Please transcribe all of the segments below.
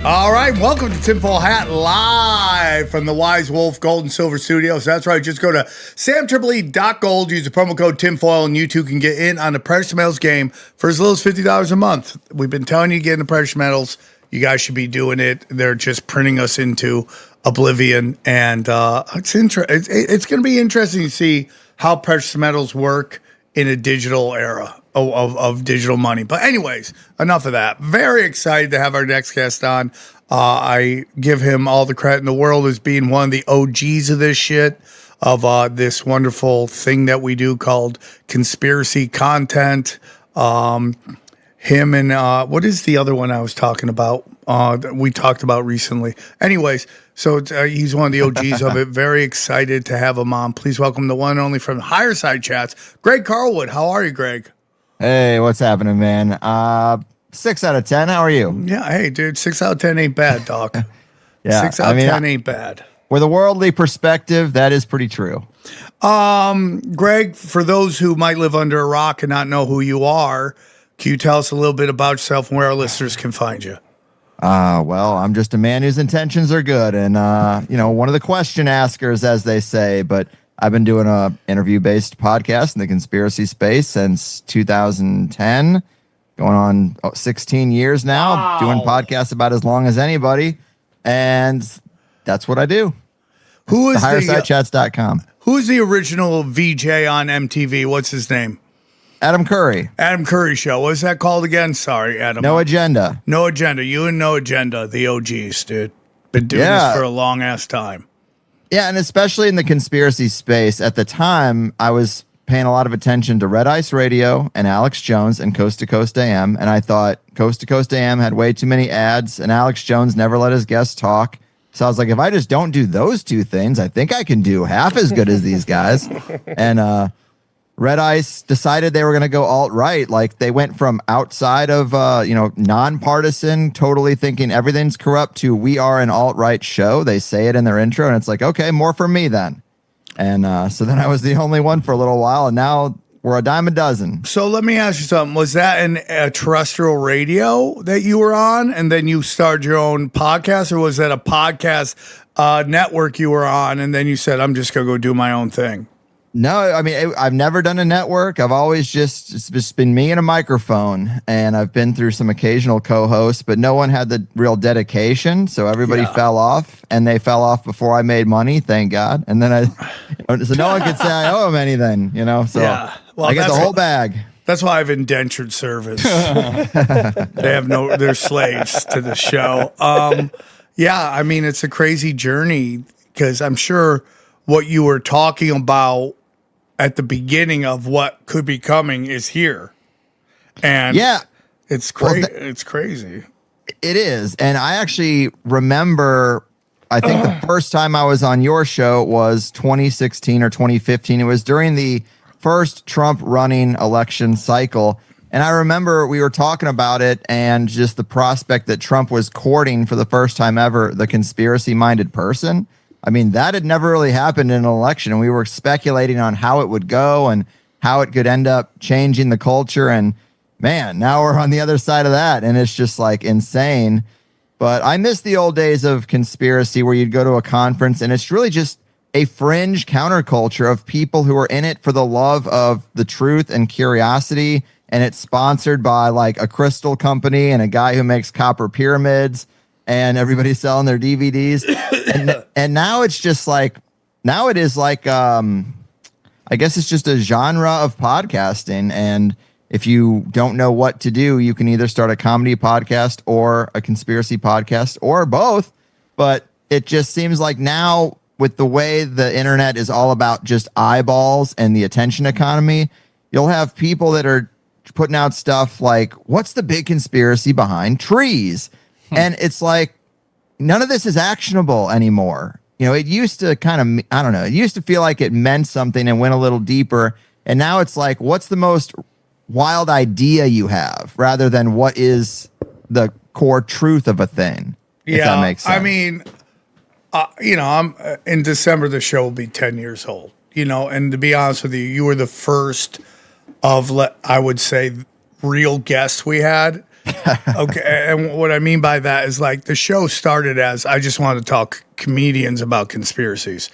All right, welcome to Tinfoil Hat live from the WiseWolf Gold and Silver Studios. That's right, just go to samtripoli.gold, use the promo code Tinfoil, and you too can get in on the precious metals game for as little as $50 a month. We've been telling you to get into precious metals. You guys should be doing it. They're just printing us into oblivion, and it's going to be interesting to see how precious metals work in a digital era of digital money. But anyways, enough of that. Very excited to have our next guest on. I give him all the credit in the world as being one of the OGs of this shit, of this wonderful thing that we do called conspiracy content. Him and what is the other one I was talking about that we talked about recently? Anyways, so he's one of the OGs of it. Very excited to have him on. Please welcome the one and only from Higherside chats, Greg Carlwood. How are you, Greg? Hey, what's happening, man? 6 out of 10. How are you? Yeah, hey, dude, 6 out of 10 ain't bad, doc. Yeah, 6 out of 10 ain't bad. With a worldly perspective, that is pretty true. Greg, for those who might live under a rock and not know who you are, can you tell us a little bit about yourself and where our listeners can find you? Well, I'm just a man whose intentions are good, and one of the question askers, as they say. But I've been doing a interview-based podcast in the conspiracy space since 2010, going on 16 years now. Wow. Doing podcasts about as long as anybody, and that's what I do. Who is HighersideChats.com. Who's the original VJ on MTV? What's his name? Adam Curry. Adam Curry Show. What is that called again? Sorry, Adam. No Agenda. No Agenda. You and No Agenda, the OGs, dude. Been doing this for a long ass time. Yeah, and especially in the conspiracy space, at the time, I was paying a lot of attention to Red Ice Radio and Alex Jones and Coast to Coast AM, and I thought Coast to Coast AM had way too many ads, and Alex Jones never let his guests talk. So I was like, if I just don't do those two things, I think I can do half as good as these guys. And Red Ice decided they were going to go alt-right. Like, they went from outside of, nonpartisan, totally thinking everything's corrupt, to we are an alt-right show. They say it in their intro, and it's like, okay, more for me then. And so then I was the only one for a little while, and now we're a dime a dozen. So let me ask you something. Was that a terrestrial radio that you were on, and then you started your own podcast, or was that a podcast network you were on, and then you said, I'm just going to go do my own thing? No, I mean, I've never done a network. I've always it's just been me and a microphone, and I've been through some occasional co-hosts, but no one had the real dedication, so everybody fell off, and they fell off before I made money, thank God. And then so no one could say I owe them anything, so well, I get the whole bag. That's why I've indentured service. They're slaves to the show. I mean, it's a crazy journey, because I'm sure what you were talking about at the beginning of what could be coming is here. And it's crazy. It's crazy. It is. And I actually remember, I think the first time I was on your show was 2016 or 2015. It was during the first Trump running election cycle. And I remember we were talking about it, and just the prospect that Trump was courting for the first time ever the conspiracy-minded person. I mean, that had never really happened in an election, and we were speculating on how it would go and how it could end up changing the culture. And man, now we're on the other side of that, and it's just like insane. But I miss the old days of conspiracy where you'd go to a conference, and it's really just a fringe counterculture of people who are in it for the love of the truth and curiosity. And it's sponsored by like a crystal company and a guy who makes copper pyramids, and everybody's selling their DVDs. And now it's just like, now it is like, I guess it's just a genre of podcasting. And if you don't know what to do, you can either start a comedy podcast or a conspiracy podcast or both. But it just seems like now, with the way the internet is all about just eyeballs and the attention economy, you'll have people that are putting out stuff like, what's the big conspiracy behind trees? And it's like, none of this is actionable anymore. It used to kind of, I don't know, it used to feel like it meant something and went a little deeper. And now it's like, what's the most wild idea you have, rather than what is the core truth of a thing? If that makes sense. I mean, I'm in December, the show will be 10 years old, and to be honest with you, you were the first of, I would say, real guests we had. Okay, and what I mean by that is like the show started as I just wanted to talk comedians about conspiracies.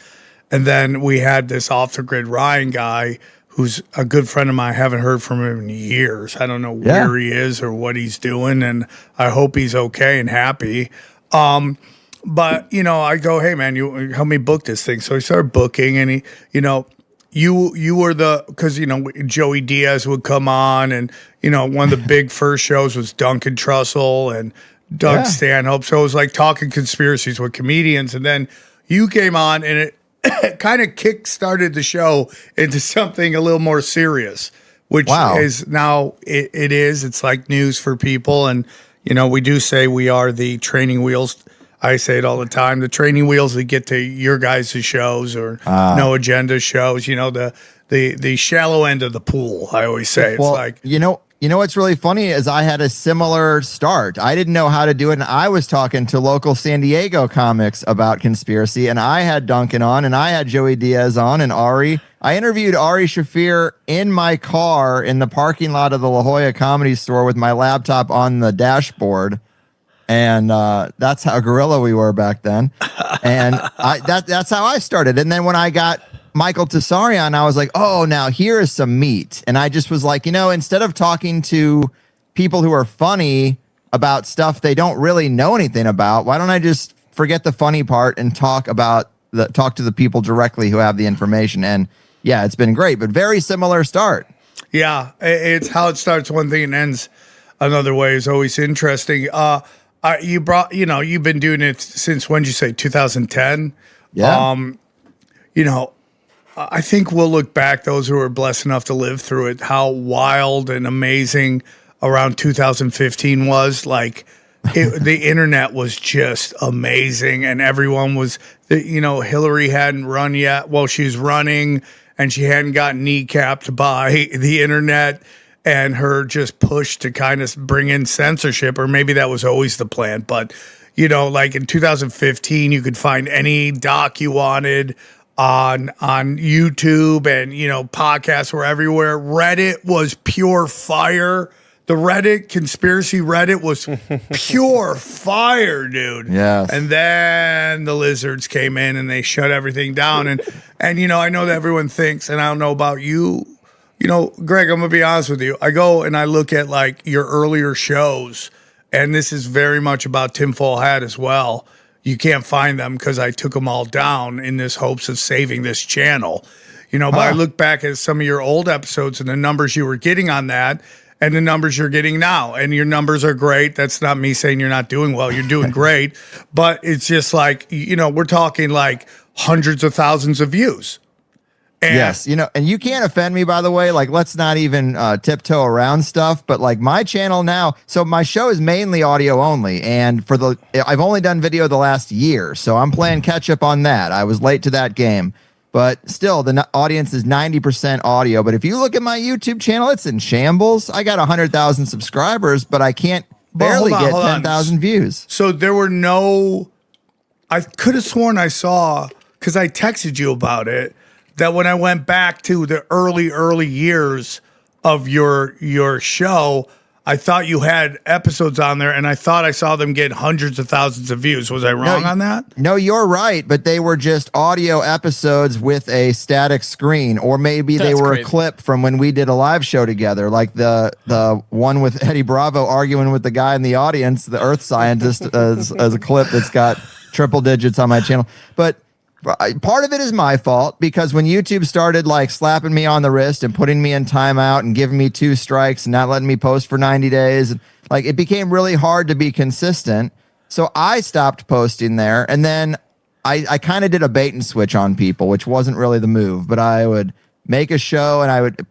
And then we had this off the grid Ryan guy who's a good friend of mine. I haven't heard from him in years. I don't know where he is or what he's doing, and I hope he's okay and happy. But I go, hey man, you help me book this thing. So he started booking, and you were because Joey Diaz would come on, and one of the big first shows was Duncan Trussell and Doug Stanhope. So it was like talking conspiracies with comedians, and then you came on, and it kind of kick-started the show into something a little more serious, which is now it is. It's like news for people, and we do say we are the training wheels. I say it all the time. The training wheels that get to your guys' shows or no agenda shows. The shallow end of the pool. I always say it's like what's really funny is I had a similar start. I didn't know how to do it, and I was talking to local San Diego comics about conspiracy, and I had Duncan on, and I had Joey Diaz on, and Ari. I interviewed Ari Shafir in my car in the parking lot of the La Jolla Comedy Store with my laptop on the dashboard. And that's how guerrilla we were back then. And that's how I started. And then when I got Michael Tessarion, I was like, oh, now here is some meat. And I just was like, instead of talking to people who are funny about stuff they don't really know anything about, why don't I just forget the funny part and talk to the people directly who have the information? And yeah, it's been great, but very similar start. Yeah, it's how it starts one thing and ends another way is always interesting. You've been doing it since when did you say 2010? Yeah. I think we'll look back, those who are blessed enough to live through it, how wild and amazing around 2015 was. Like the internet was just amazing, and everyone was, Hillary hadn't run yet. Well, she's running, and she hadn't gotten kneecapped by the internet. And her just push to kind of bring in censorship, or maybe that was always the plan. But, like in 2015, you could find any doc you wanted on YouTube, and, podcasts were everywhere. Reddit was pure fire. The conspiracy Reddit was pure fire, dude. Yes. And then the lizards came in and they shut everything down. And I know that everyone thinks, and I don't know about you, Greg, I'm going to be honest with you. I go and I look at like your earlier shows, and this is very much about tinfoil hat as well. You can't find them because I took them all down in this hopes of saving this channel. But I look back at some of your old episodes and the numbers you were getting on that and the numbers you're getting now. And your numbers are great. That's not me saying you're not doing well. You're doing great. But it's just like, we're talking like hundreds of thousands of views. Yes, and you can't offend me, by the way. Like, let's not even tiptoe around stuff. But like my channel now, so my show is mainly audio only, and I've only done video the last year, so I'm playing catch up on that. I was late to that game, but still, the audience is 90% audio. But if you look at my YouTube channel, it's in shambles. I got 100,000 subscribers, but I can't barely get 10,000 views. So there were I could have sworn I saw, because I texted you about it, that when I went back to the early years of your show, I thought you had episodes on there, and I thought I saw them get hundreds of thousands of views. Was I wrong on that? No, you're right, but they were just audio episodes with a static screen, or maybe they were a clip from when we did a live show together, like the one with Eddie Bravo arguing with the guy in the audience, the Earth scientist, as a clip that's got triple digits on my channel. But part of it is my fault, because when YouTube started like slapping me on the wrist and putting me in timeout and giving me 2 strikes and not letting me post for 90 days, like it became really hard to be consistent. So I stopped posting there, and then I kind of did a bait and switch on people, which wasn't really the move, but I would make a show and I would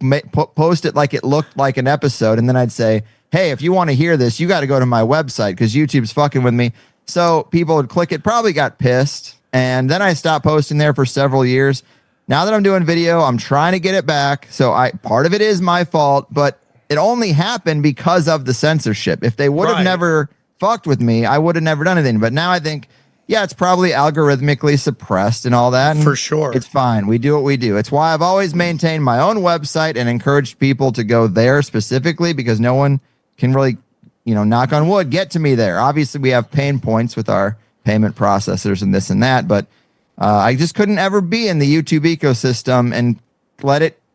post it like it looked like an episode, and then I'd say, hey, if you want to hear this, you got to go to my website because YouTube's fucking with me. So people would click it, probably got pissed. And then I stopped posting there for several years. Now that I'm doing video, I'm trying to get it back. So part of it is my fault, but it only happened because of the censorship. If they would have never fucked with me, I would have never done anything. But now I think, yeah, it's probably algorithmically suppressed and all that. And for sure. It's fine. We do what we do. It's why I've always maintained my own website and encouraged people to go there specifically, because no one can really knock on wood, get to me there. Obviously, we have pain points with our payment processors and this and that, but I just couldn't ever be in the YouTube ecosystem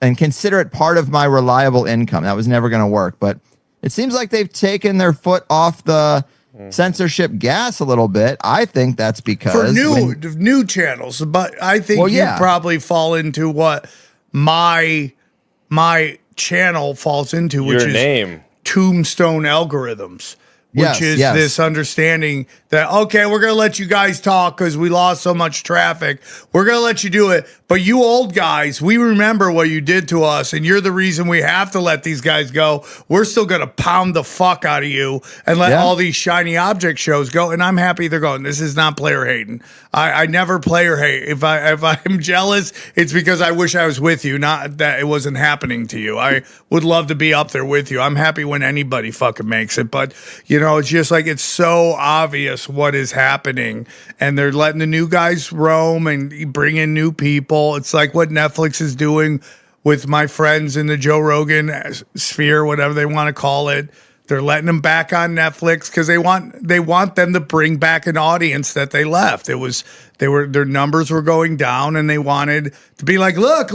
and consider it part of my reliable income. That was never going to work. But it seems like they've taken their foot off the censorship gas a little bit. I think that's because for new channels, but I think you probably fall into what my channel falls into, which is Tombstone algorithms, which is this understanding that, okay, we're going to let you guys talk because we lost so much traffic. We're going to let you do it. But you old guys, we remember what you did to us, and you're the reason we have to let these guys go. We're still going to pound the fuck out of you and let all these shiny object shows go. And I'm happy they're going. This is not player hating. I never player hate. If I'm jealous, it's because I wish I was with you, not that it wasn't happening to you. I would love to be up there with you. I'm happy when anybody fucking makes it. But, it's just like it's so obvious what is happening. And they're letting the new guys roam and bring in new people. It's like what Netflix is doing with my friends in the Joe Rogan sphere, whatever they want to call it. They're letting them back on Netflix because they want them to bring back an audience that they left. Their numbers were going down, and they wanted to be like, look,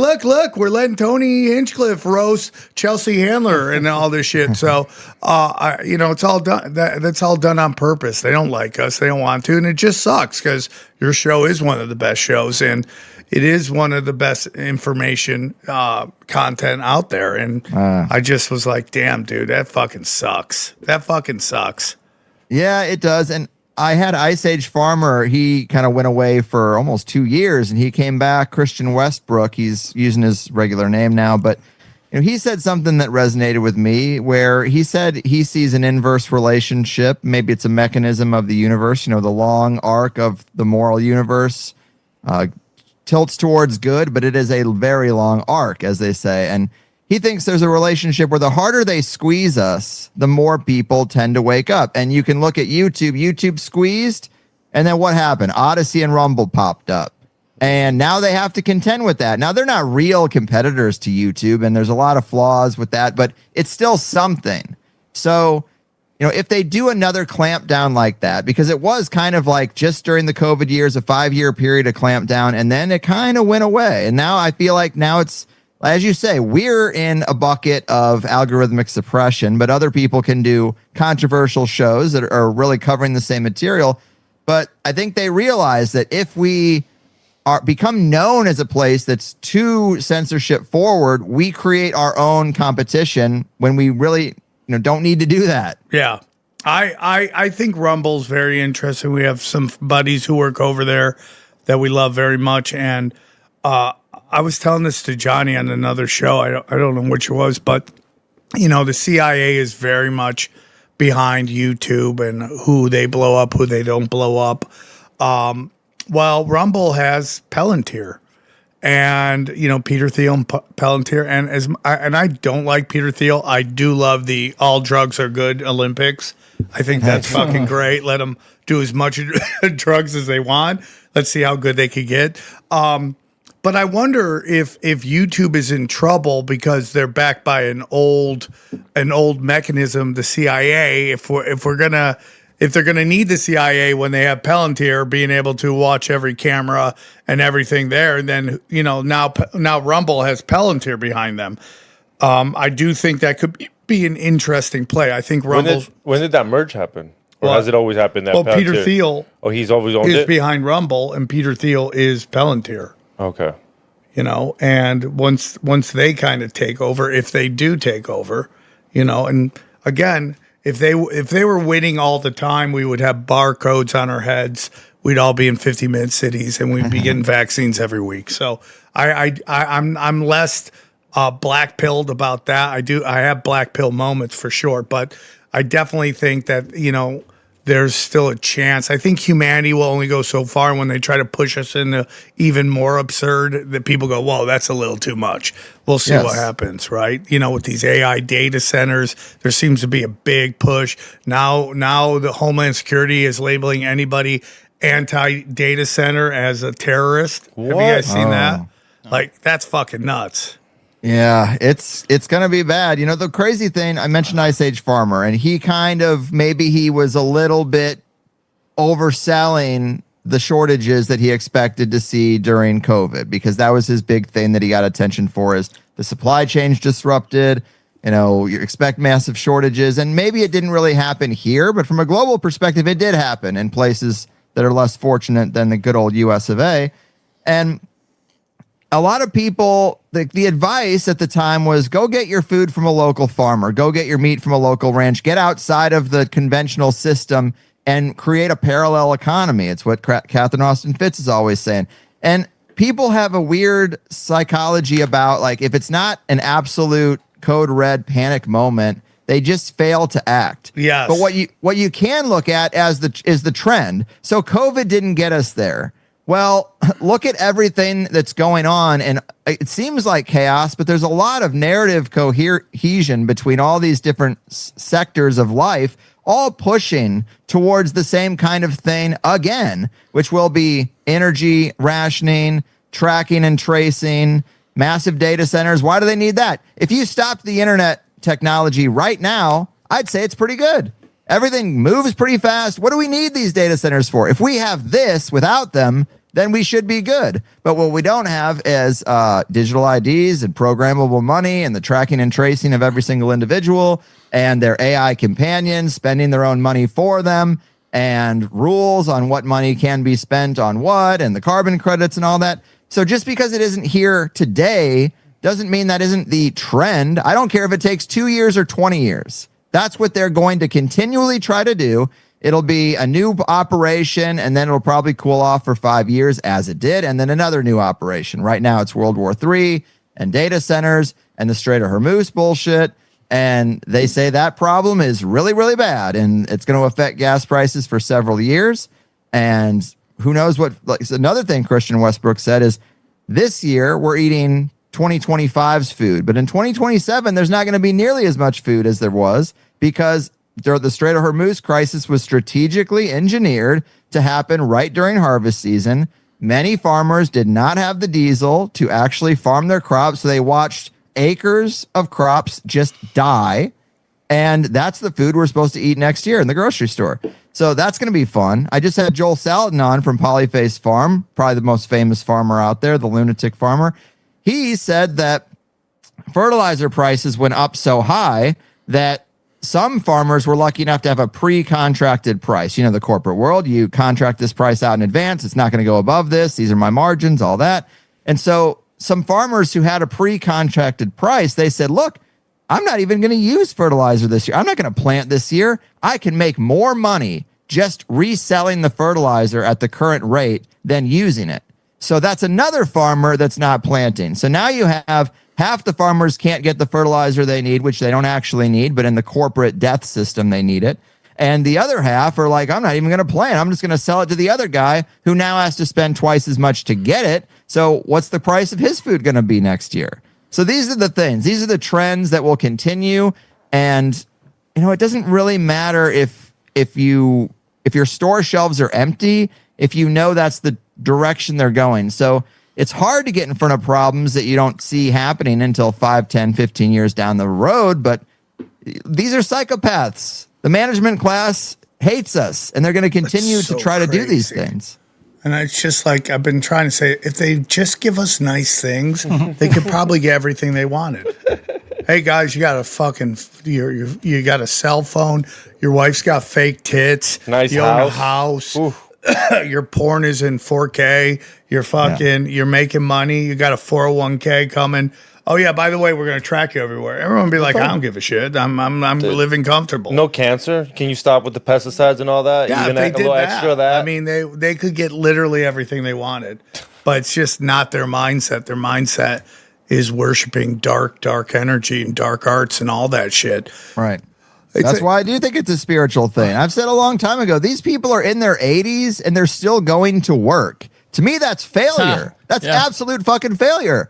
we're letting Tony Hinchcliffe roast Chelsea Handler and all this shit. So, it's all done. That's all done on purpose. They don't like us. They don't want to, and it just sucks because your show is one of the best shows, and it is one of the best information content out there. And I just was like, damn, dude, that fucking sucks. That fucking sucks. Yeah, it does. And I had Ice Age Farmer. He kind of went away for almost 2 years, and he came back. Christian Westbrook. He's using his regular name now, but he said something that resonated with me, where he said he sees an inverse relationship. Maybe it's a mechanism of the universe. The long arc of the moral universe tilts towards good, but it is a very long arc, as they say. And he thinks there's a relationship where the harder they squeeze us, the more people tend to wake up. And you can look at YouTube. YouTube squeezed, and then what happened? Odyssey and Rumble popped up. And now they have to contend with that. Now, they're not real competitors to YouTube, and there's a lot of flaws with that, but it's still something. So, if they do another clamp down like that, because it was kind of like just during the COVID years, a 5-year period of clamp down, and then it kind of went away. And now I feel like now it's, as you say, we're in a bucket of algorithmic suppression, but other people can do controversial shows that are really covering the same material. But I think they realize that if we become known as a place that's too censorship forward, we create our own competition when we really don't need to do that. Yeah. I think Rumble's very interesting. We have some buddies who work over there that we love very much. And I was telling this to Johnny on another show. I don't know which it was, but the CIA is very much behind YouTube and who they blow up, who they don't blow up. Well, Rumble has Palantir. And, Peter Thiel and Palantir. And I don't like Peter Thiel. I do love the all drugs are good Olympics. I think that's fucking great. Let them do as much drugs as they want. Let's see how good they could get. But I wonder if YouTube is in trouble because they're backed by an old mechanism, the CIA. If they're gonna need the CIA when they have Palantir being able to watch every camera and everything there, and then now Rumble has Palantir behind them. I do think that could be an interesting play. I think Rumble's. When did that merge happen? Or has it always happened? Peter Thiel. Oh, he's always owned is behind Rumble, and Peter Thiel is Palantir. Okay. And once they kind of take over, if they do take over, and again. If they were winning all the time, we would have barcodes on our heads. We'd all be in 50-minute cities, and we'd be getting vaccines every week. So I'm less black pilled about that. I have black pill moments for sure, but I definitely think that there's still a chance. I think humanity will only go so far when they try to push us into even more absurd that people go, whoa, that's a little too much. We'll see what happens, right? With these AI data centers, there seems to be a big push. Now the Homeland Security is labeling anybody anti-data center as a terrorist. What? Have you guys seen that? Like, that's fucking nuts. Yeah, it's going to be bad. You know, the crazy thing, I mentioned Ice Age Farmer, and he kind of, maybe he was a little bit overselling the shortages that he expected to see during COVID, because that was his big thing that he got attention for, is the supply chain's disrupted. You know, you expect massive shortages, and maybe it didn't really happen here, but from a global perspective, it did happen in places that are less fortunate than the good old US of A. And a lot of people, the advice at the time was, go get your food from a local farmer, go get your meat from a local ranch, get outside of the conventional system and create a parallel economy. It's what Catherine Austin Fitts is always saying. And people have a weird psychology about, like, if it's not an absolute code red panic moment, they just fail to act. Yes. But what you can look at is the trend. So COVID didn't get us there. Well, look at everything that's going on, and it seems like chaos, but there's a lot of narrative cohesion between all these different sectors of life, all pushing towards the same kind of thing again, which will be energy rationing, tracking and tracing, massive data centers. Why do they need that? If you stopped the internet technology right now, I'd say it's pretty good. Everything moves pretty fast. What do we need these data centers for? If we have this without them, then we should be good. But what we don't have is digital IDs and programmable money and the tracking and tracing of every single individual and their AI companions spending their own money for them, and rules on what money can be spent on what, and the carbon credits and all that. So just because it isn't here today doesn't mean that isn't the trend. I don't care if it takes 2 years or 20 years. That's what they're going to continually try to do. It'll be a new operation, and then it'll probably cool off for 5 years, as it did, and then another new operation. Right now, it's World War III and data centers and the Strait of Hormuz bullshit, and they say that problem is really, really bad, and it's going to affect gas prices for several years, and who knows what. Like, another thing Christian Westbrook said is, this year we're eating 2025's food, but in 2027, there's not going to be nearly as much food as there was, because the Strait of Hormuz crisis was strategically engineered to happen right during harvest season. Many farmers did not have the diesel to actually farm their crops, so they watched acres of crops just die, and that's the food we're supposed to eat next year in the grocery store. So that's going to be fun. I just had Joel Salatin on from Polyface Farm, probably the most famous farmer out there, the lunatic farmer. He said that fertilizer prices went up so high that some farmers were lucky enough to have a pre-contracted price. You know, the corporate world, you contract this price out in advance. It's not going to go above this. These are my margins, all that. And so some farmers who had a pre-contracted price, they said, look, I'm not even going to use fertilizer this year. I'm not going to plant this year. I can make more money just reselling the fertilizer at the current rate than using it. So that's another farmer that's not planting. So now you have half the farmers can't get the fertilizer they need, which they don't actually need, but in the corporate death system, they need it. And the other half are like, I'm not even going to plant. I'm just going to sell it to the other guy who now has to spend twice as much to get it. So what's the price of his food going to be next year? So these are the things. These are the trends that will continue. And, you know, it doesn't really matter if your store shelves are empty, if you know that's the direction they're going. So it's hard to get in front of problems that you don't see happening until 5, 10, 15 years down the road. But these are psychopaths. The management class hates us, and they're going to continue to try to do these things. And it's just like I've been trying to say, if they just give us nice things, they could probably get everything they wanted. Hey, guys, you got a fucking, you got a cell phone. Your wife's got fake tits. Nice you own a house. Your porn is in 4K. You're fucking, you're making money. You got a 401k coming. Oh yeah, by the way, we're gonna track you everywhere. Everyone be like, I don't give a shit. I'm living comfortable. No cancer. Can you stop with the pesticides and all that? Yeah, even if they a did little that. extra of that. I mean, they could get literally everything they wanted, but it's just not their mindset. Their mindset is worshiping dark energy and dark arts and all that shit. Right. That's why I do think it's a spiritual thing. I've said a long time ago, these people are in their 80s and they're still going to work. To me, that's failure. That's absolute fucking failure.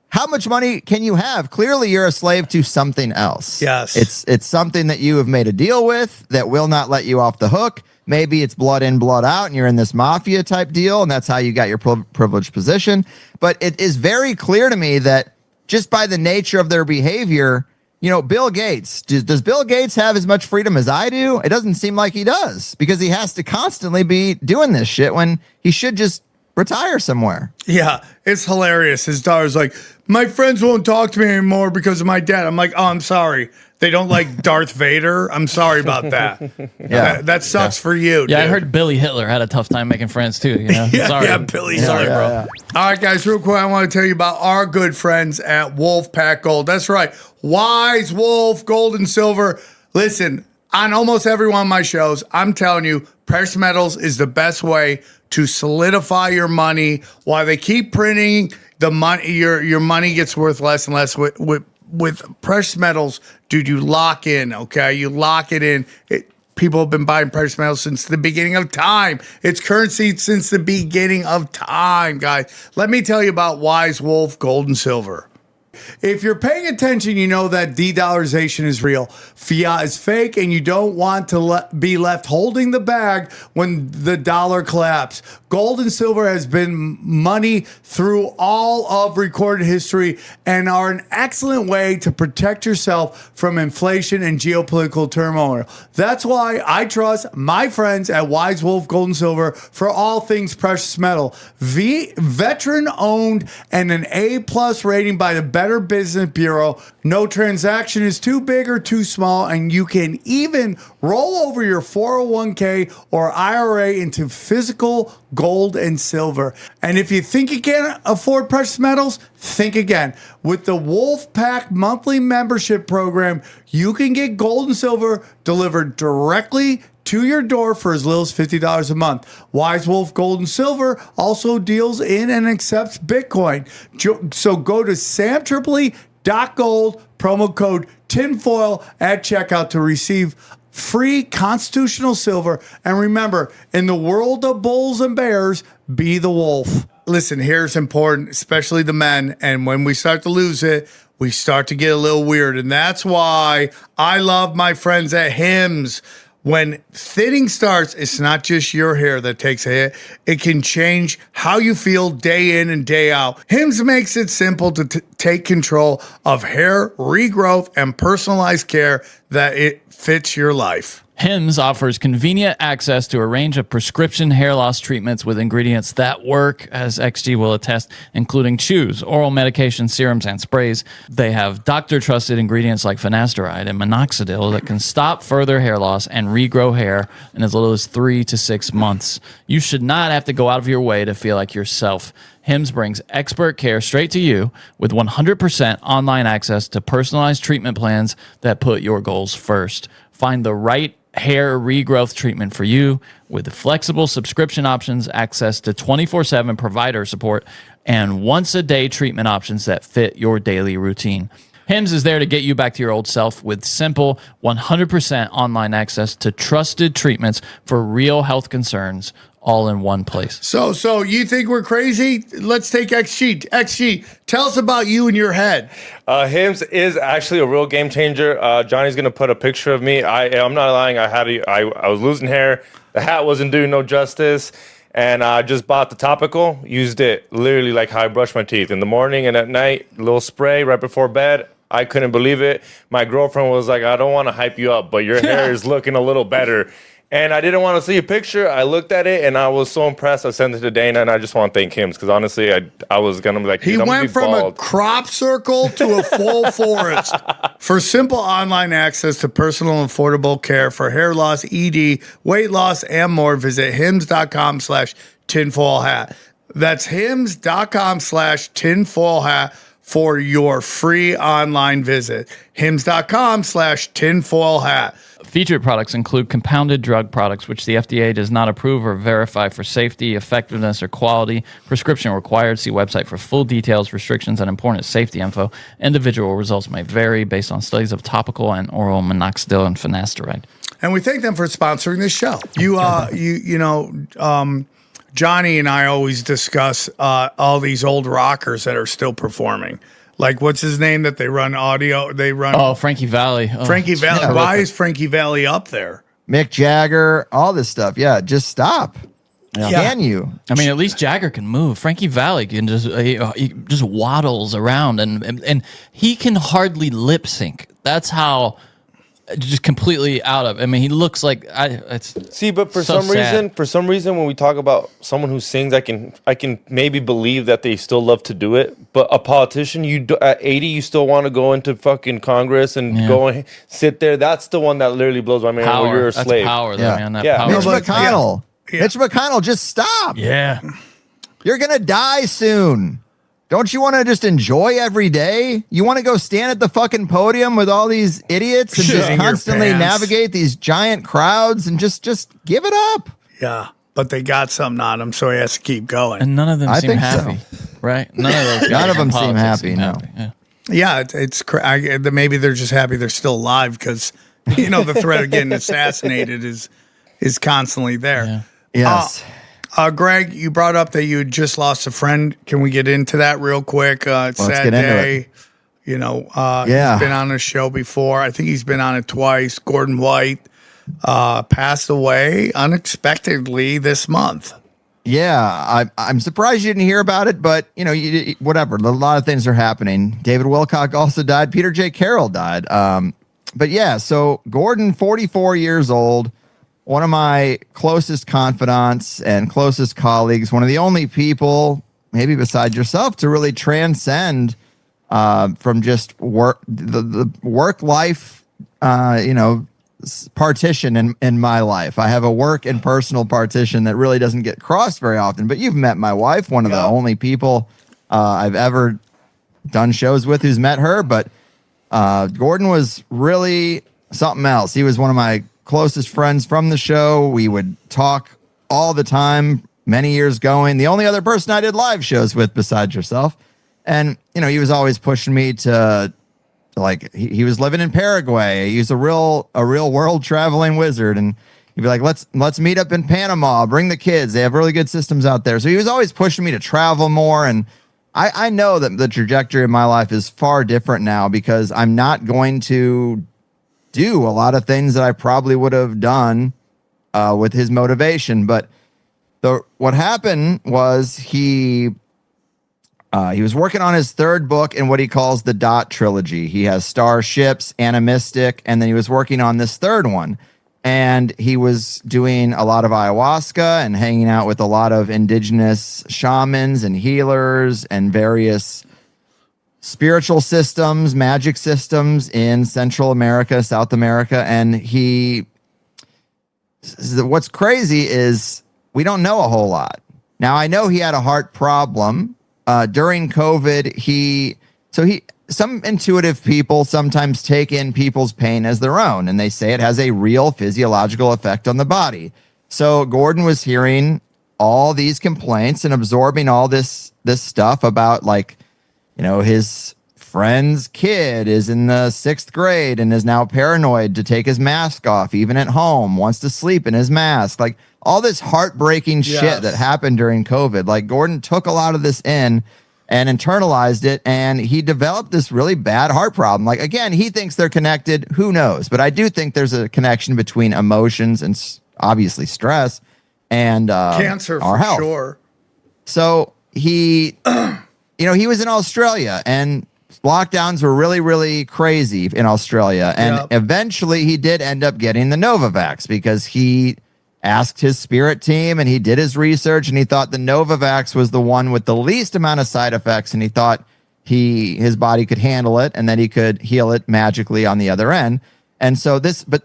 How much money can you have? Clearly, you're a slave to something else. Yes. It's something that you have made a deal with that will not let you off the hook. Maybe it's blood in, blood out, and you're in this mafia type deal, and that's how you got your privileged position. But it is very clear to me that just by the nature of their behavior, Bill Gates, does Bill Gates have as much freedom as I do? It doesn't seem like he does, because he has to constantly be doing this shit when he should just retire somewhere. Yeah, it's hilarious. His daughter's like, my friends won't talk to me anymore because of my dad. I'm like, oh, I'm sorry. They don't like Darth Vader. I'm sorry about that. Yeah. That sucks for you. Yeah, dude. I heard Billy Hitler had a tough time making friends too. Yeah, Billy. Sorry, bro. Yeah. All right, guys, real quick, I want to tell you about our good friends at Wolfpack Gold. That's right. WiseWolf, gold and silver. Listen, on almost every one of my shows, I'm telling you, precious metals is the best way to solidify your money. While they keep printing the money, your money gets worth less and less with precious metals. Dude, you lock in, okay? You lock it in. People have been buying precious metals since the beginning of time. It's currency since the beginning of time, guys. Let me tell you about WiseWolf Gold and Silver. If you're paying attention, you know that de-dollarization is real. Fiat is fake, and you don't want to be left holding the bag when the dollar collapses. Gold and silver has been money through all of recorded history and are an excellent way to protect yourself from inflation and geopolitical turmoil. That's why I trust my friends at WiseWolf Gold and Silver for all things precious metal. Veteran-owned and an A+ rating by the Better Business Bureau. No transaction is too big or too small, and you can even roll over your 401k or IRA into physical gold and silver. And if you think you can't afford precious metals, think again. With the Wolfpack monthly membership program, you can get gold and silver delivered directly to your door for as little as $50 a month. WiseWolf Gold and Silver also deals in and accepts Bitcoin. So go to samtripoli.gold, promo code tinfoil at checkout to receive free constitutional silver. And remember, in the world of bulls and bears, be the wolf. Listen, here's important, especially the men. And when we start to lose it, we start to get a little weird. And that's why I love my friends at Hims. When thinning starts, it's not just your hair that takes a hit. It can change how you feel day in and day out. Hims makes it simple to take control of hair regrowth and personalized care that it fits your life. Hims offers convenient access to a range of prescription hair loss treatments with ingredients that work, as XG will attest, including chews, oral medication, serums, and sprays. They have doctor-trusted ingredients like finasteride and minoxidil that can stop further hair loss and regrow hair in as little as 3 to 6 months. You should not have to go out of your way to feel like yourself. Hims brings expert care straight to you with 100% online access to personalized treatment plans that put your goals first. Find the right hair regrowth treatment for you with flexible subscription options, access to 24/7 provider support, and once-a-day treatment options that fit your daily routine. Hims is there to get you back to your old self with simple 100% online access to trusted treatments for real health concerns, all in one place. So you think we're crazy? Let's take XG. XG, tell us about you and your head. Hims is actually a real game changer. Johnny's gonna put a picture of me. I'm not lying. I was losing hair. The hat wasn't doing no justice, and I just bought the topical. Used it literally like how I brush my teeth in the morning and at night. Little spray right before bed. I couldn't believe it. My girlfriend was like, "I don't want to hype you up, but your hair is looking a little better." And I didn't want to see a picture. I looked at it and I was so impressed. I sent it to Dana, and I just want to thank him because honestly, I was gonna be like, he went from bald. a crop circle to a full forest. For simple online access to personal and affordable care for hair loss, ED, weight loss, and more, visit hims.com/tinfoilhat. That's hims.com/tinfoilhat for your free online visit. hims.com/tinfoilhat. Featured products include compounded drug products, which the FDA does not approve or verify for safety, effectiveness, or quality. Prescription required. See website for full details, restrictions, and important safety info. Individual results may vary based on studies of topical and oral minoxidil and finasteride. And we thank them for sponsoring this show. Johnny and I always discuss all these old rockers that are still performing. Like, what's his name that they run audio? They run. Oh, Frankie Valli. Oh. Frankie Valli. Yeah, why is Frankie Valli up there? Mick Jagger, all this stuff. Yeah, just stop. Can you? I mean, at least Jagger can move. Frankie Valli can he just waddles around, and he can hardly lip sync. That's how just completely out of. I mean, he looks like but for so some reason, when we talk about someone who sings, I can maybe believe that they still love to do it. But a politician, at 80, you still want to go into fucking Congress and go and sit there. That's the one that literally blows my mind. power. Where you're a That's slave. power, though, man. That Yeah. power. Mitch McConnell. Mitch McConnell, just stop. Yeah. You're going to die soon. Don't you want to just enjoy every day? You want to go stand at the fucking podium with all these idiots and just constantly navigate these giant crowds and just give it up? Yeah, but they got something on him, so he has to keep going. And none of them I seem think happy, right? None of those. None of them in seem politics happy, no. Yeah, maybe they're just happy they're still alive because the threat of getting assassinated is constantly there. Yeah. Yes. Greg, you brought up that you had just lost a friend. Can we get into that real quick? It's a sad day. He's been on the show before. I think he's been on it twice. Gordon White passed away unexpectedly this month. Yeah, I'm surprised you didn't hear about it, but whatever. A lot of things are happening. David Wilcock also died. Peter J. Carroll died. But yeah, so Gordon, 44 years old, one of my closest confidants and closest colleagues, one of the only people, maybe besides yourself, to really transcend from just the work life, partition in my life. I have a work and personal partition that really doesn't get crossed very often. But you've met my wife, one of the only people I've ever done shows with who's met her. But Gordon was really something else. He was one of my closest friends from the show. We would talk all the time, many years going. The only other person I did live shows with besides yourself. And, he was always pushing me to, like, he was living in Paraguay. He's a real world traveling wizard. And he'd be like, let's meet up in Panama, bring the kids. They have really good systems out there. So he was always pushing me to travel more. And I know that the trajectory of my life is far different now because I'm not going to do a lot of things that I probably would have done with his motivation. But what happened was he was working on his third book in what he calls the Dot Trilogy. He has Starships, Animistic, and then he was working on this third one. And he was doing a lot of ayahuasca and hanging out with a lot of indigenous shamans and healers and various spiritual systems, magic systems in Central America, South America. And what's crazy is we don't know a whole lot. Now, I know he had a heart problem during COVID. Some intuitive people sometimes take in people's pain as their own, and they say it has a real physiological effect on the body. So Gordon was hearing all these complaints and absorbing all this stuff about, like, his friend's kid is in the 6th grade and is now paranoid to take his mask off, even at home, wants to sleep in his mask. Like, all this heartbreaking shit that happened during COVID. Like, Gordon took a lot of this in and internalized it, and he developed this really bad heart problem. Like, again, he thinks they're connected. Who knows? But I do think there's a connection between emotions and obviously stress and cancer our for health. Sure. So he was in Australia, and lockdowns were really, really crazy in Australia. And eventually he did end up getting the Novavax because he asked his spirit team and he did his research, and he thought the Novavax was the one with the least amount of side effects. And he thought his body could handle it and that he could heal it magically on the other end. And so the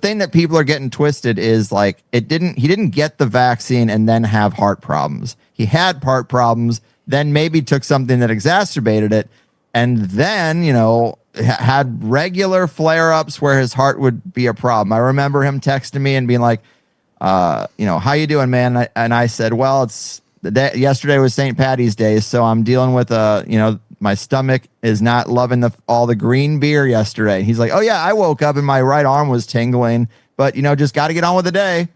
thing that people are getting twisted is, like, he didn't get the vaccine and then have heart problems. He had heart problems, then maybe took something that exacerbated it, and then, had regular flare-ups where his heart would be a problem. I remember him texting me and being like, how you doing, man? And I said, well, it's yesterday was St. Patty's Day, so I'm dealing with my stomach is not loving all the green beer yesterday. He's like, oh yeah, I woke up and my right arm was tingling, but just got to get on with the day.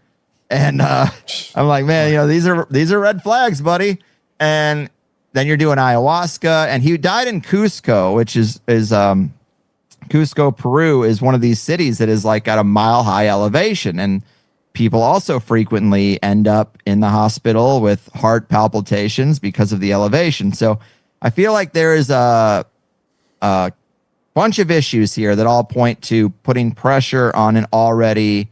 And I'm like, man, these are red flags, buddy. And then you're doing ayahuasca, and he died in Cusco, which is Cusco, Peru, is one of these cities that is like at a mile high elevation. And people also frequently end up in the hospital with heart palpitations because of the elevation. So I feel like there is a bunch of issues here that all point to putting pressure on an already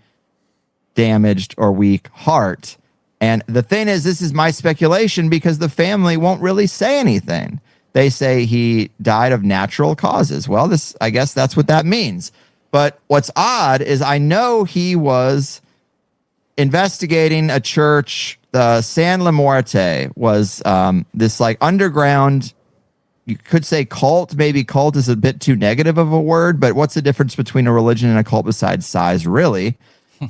damaged or weak heart. And the thing is, this is my speculation because the family won't really say anything. They say he died of natural causes. Well, I guess that's what that means. But what's odd is I know he was investigating a church. San La Muerte was this like underground, you could say cult. Maybe cult is a bit too negative of a word, but what's the difference between a religion and a cult besides size, really?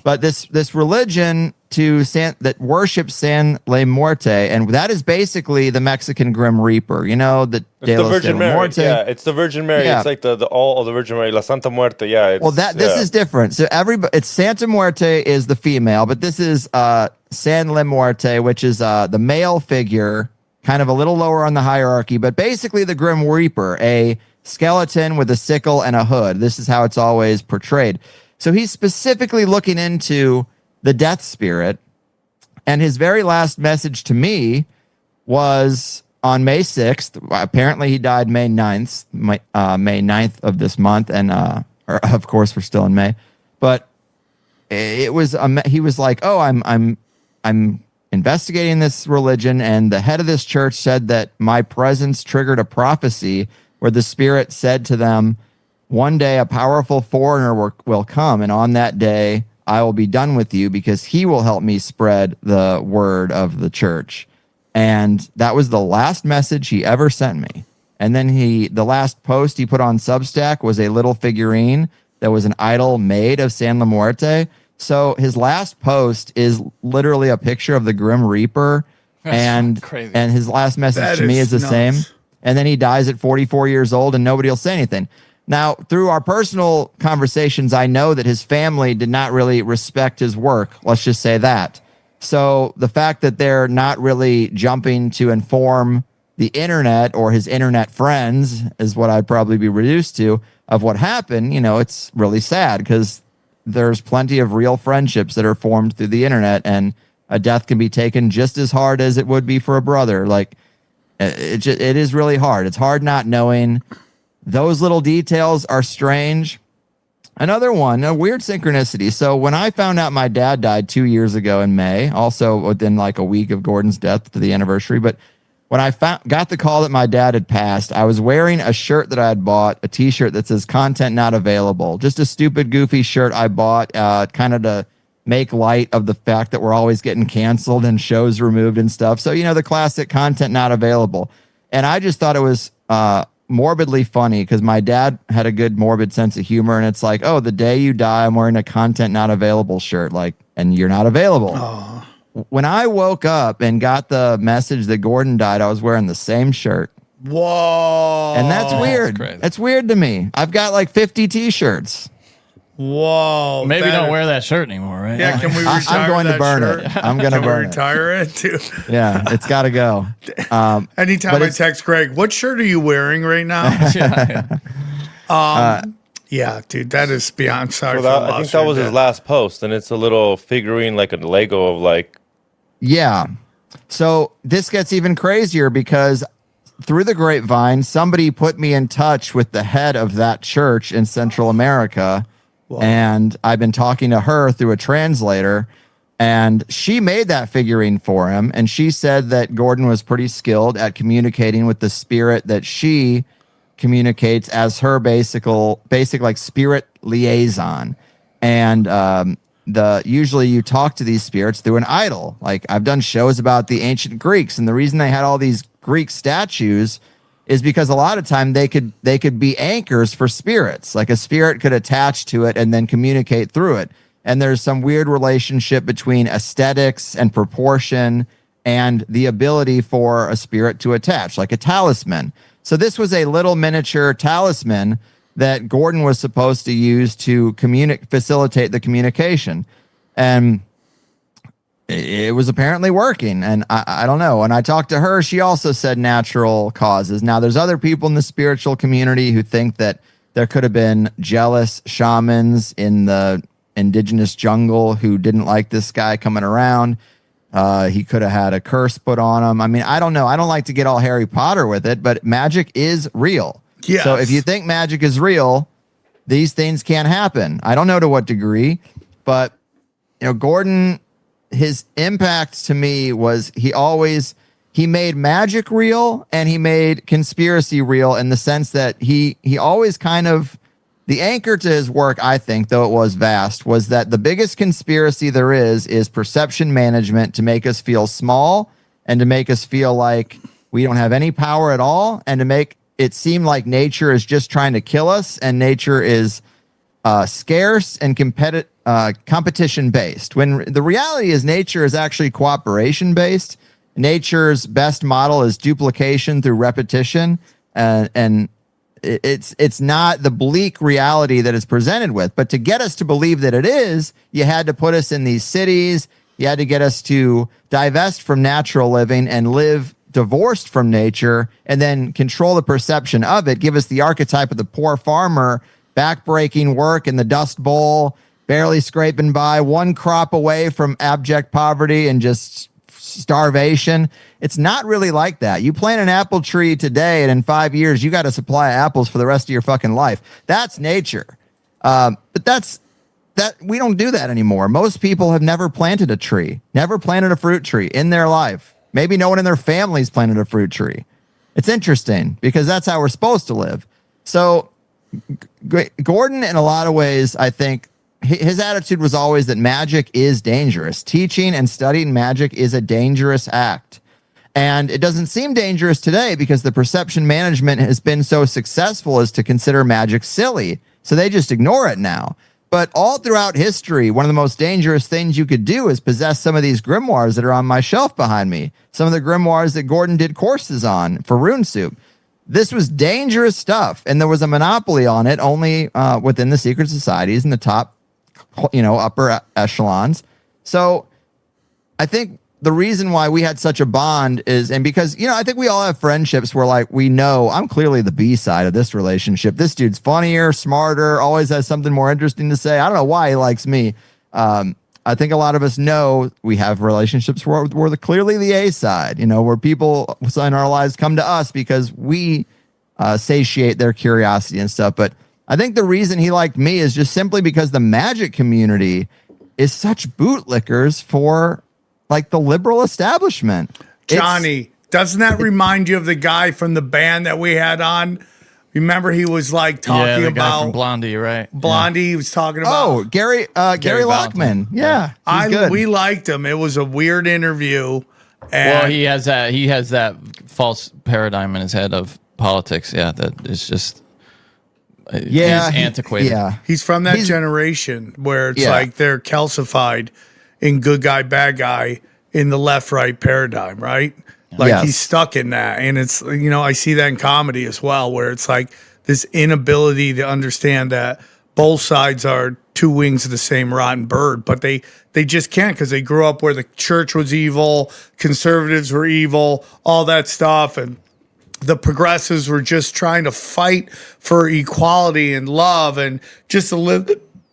But this religion that worships San La Muerte, and that is basically the Mexican Grim Reaper. You know, the Virgin Mary. Muerte. Yeah, it's the Virgin Mary. Yeah. It's like the all of the Virgin Mary, La Santa Muerte. Yeah. This is different. So it's Santa Muerte is the female, but this is San La Muerte, which is the male figure, kind of a little lower on the hierarchy, but basically the Grim Reaper, a skeleton with a sickle and a hood. This is how it's always portrayed. So he's specifically looking into the death spirit, and his very last message to me was on May 6th. Apparently he died May 9th, May 9th of this month, and or of course we're still in May. But it was he was like, "Oh, I'm investigating this religion, and the head of this church said that my presence triggered a prophecy where the spirit said to them, 'One day a powerful foreigner will come, and on that day I will be done with you because he will help me spread the word of the church.'" And that was the last message he ever sent me. And then the last post he put on Substack was a little figurine that was an idol made of San La Muerte. So his last post is literally a picture of the Grim Reaper. That's crazy. And his last message That to me is the nuts. same. And then he dies at 44 years old and nobody will say anything. Now, through our personal conversations, I know that his family did not really respect his work. Let's just say that. So the fact that they're not really jumping to inform the internet or his internet friends is what I'd probably be reduced to of what happened. You know, it's really sad because there's plenty of real friendships that are formed through the internet, and a death can be taken just as hard as it would be for a brother. Like it is really hard. It's hard not knowing. Those little details are strange. Another one, a weird synchronicity. So when I found out my dad died 2 years ago in May, also within like a week of Gordon's death to the anniversary, but when I got the call that my dad had passed, I was wearing a shirt that I had bought, a t-shirt that says "Content Not Available." Just a stupid, goofy shirt I bought kind of to make light of the fact that we're always getting canceled and shows removed and stuff. So, you know, the classic "Content Not Available." And I just thought it was morbidly funny because my dad had a good morbid sense of humor, and it's like, oh, the day you die, I'm wearing a "Content Not Available" shirt, like, and you're not available. Oh. When I woke up and got the message that Gordon died, I was wearing the same shirt. Whoa. And that's weird. crazy. That's weird to me. I've got like 50 t-shirts. Whoa. Maybe don't wear that shirt anymore, right? Yeah, can we retire I'm going to that burn shirt? it. I'm going to Can we burn it. retire it too? Yeah, it's got to go. Anytime But I it's- text Greg, what shirt are you wearing right now? Yeah, dude, that is beyond. Sorry. Well, for I think that was his last post, and it's a little figurine, like a Lego of like. Yeah. So this gets even crazier because through the grapevine, somebody put me in touch with the head of that church in Central America. Wow. And I've been talking to her through a translator, and she made that figurine for him. And she said that Gordon was pretty skilled at communicating with the spirit that she communicates as her basic like spirit liaison. And usually you talk to these spirits through an idol. Like I've done shows about the ancient Greeks, and the reason they had all these Greek statues is because a lot of time they could be anchors for spirits. Like a spirit could attach to it and then communicate through it. And there's some weird relationship between aesthetics and proportion and the ability for a spirit to attach, like a talisman. So this was a little miniature talisman that Gordon was supposed to use to facilitate the communication. And it was apparently working. And I don't know. When I talked to her, she also said natural causes. Now, there's other people in the spiritual community who think that there could have been jealous shamans in the indigenous jungle who didn't like this guy coming around. He could have had a curse put on him. I mean, I don't know. I don't like to get all Harry Potter with it, but magic is real. Yes. So if you think magic is real, these things can't happen. I don't know to what degree, but Gordon, his impact to me was he made magic real and he made conspiracy real in the sense that he always kind of, the anchor to his work, I think, though it was vast, was that the biggest conspiracy there is perception management to make us feel small and to make us feel like we don't have any power at all and to make it seem like nature is just trying to kill us and nature is scarce and competition based. When the reality is nature is actually cooperation based. Nature's best model is duplication through repetition, and it's not the bleak reality that it's presented with. But to get us to believe that it is, you had to put us in these cities. You had to get us to divest from natural living and live divorced from nature, and then control the perception of it. Give us the archetype of the poor farmer, backbreaking work in the Dust Bowl, barely scraping by, one crop away from abject poverty and just starvation. It's not really like that. You plant an apple tree today, and in 5 years, you got a supply of apples for the rest of your fucking life. That's nature. But we don't do that anymore. Most people have never planted a tree, never planted a fruit tree in their life. Maybe no one in their family's planted a fruit tree. It's interesting because that's how we're supposed to live. So Gordon, in a lot of ways, I think his attitude was always that magic is dangerous. Teaching and studying magic is a dangerous act. And it doesn't seem dangerous today because the perception management has been so successful as to consider magic silly. So they just ignore it now. But all throughout history, one of the most dangerous things you could do is possess some of these grimoires that are on my shelf behind me. Some of the grimoires that Gordon did courses on for Rune Soup. This was dangerous stuff, and there was a monopoly on it only within the secret societies and the top, upper echelons. So I think the reason why we had such a bond is, and because, I think we all have friendships where like, we know I'm clearly the B side of this relationship. This dude's funnier, smarter, always has something more interesting to say. I don't know why he likes me. I think a lot of us know we have relationships where we're clearly the A side, where people in our lives come to us because we satiate their curiosity and stuff. But I think the reason he liked me is just simply because the magic community is such bootlickers for like the liberal establishment. Johnny, doesn't that remind you of the guy from the band that we had on? Remember, he was like talking the guy about from Blondie, right? Blondie. He was talking about Gary Lockman. Yeah, we liked him. It was a weird interview. Well, he has that false paradigm in his head of politics. Yeah, that is just he's antiquated. He's from that generation where it's like they're calcified in good guy, bad guy in the left-right paradigm, right? Like he's stuck in that. And it's, I see that in comedy as well, where it's like this inability to understand that both sides are two wings of the same rotten bird, but they just can't because they grew up where the church was evil, conservatives were evil, all that stuff. And the progressives were just trying to fight for equality and love and just to live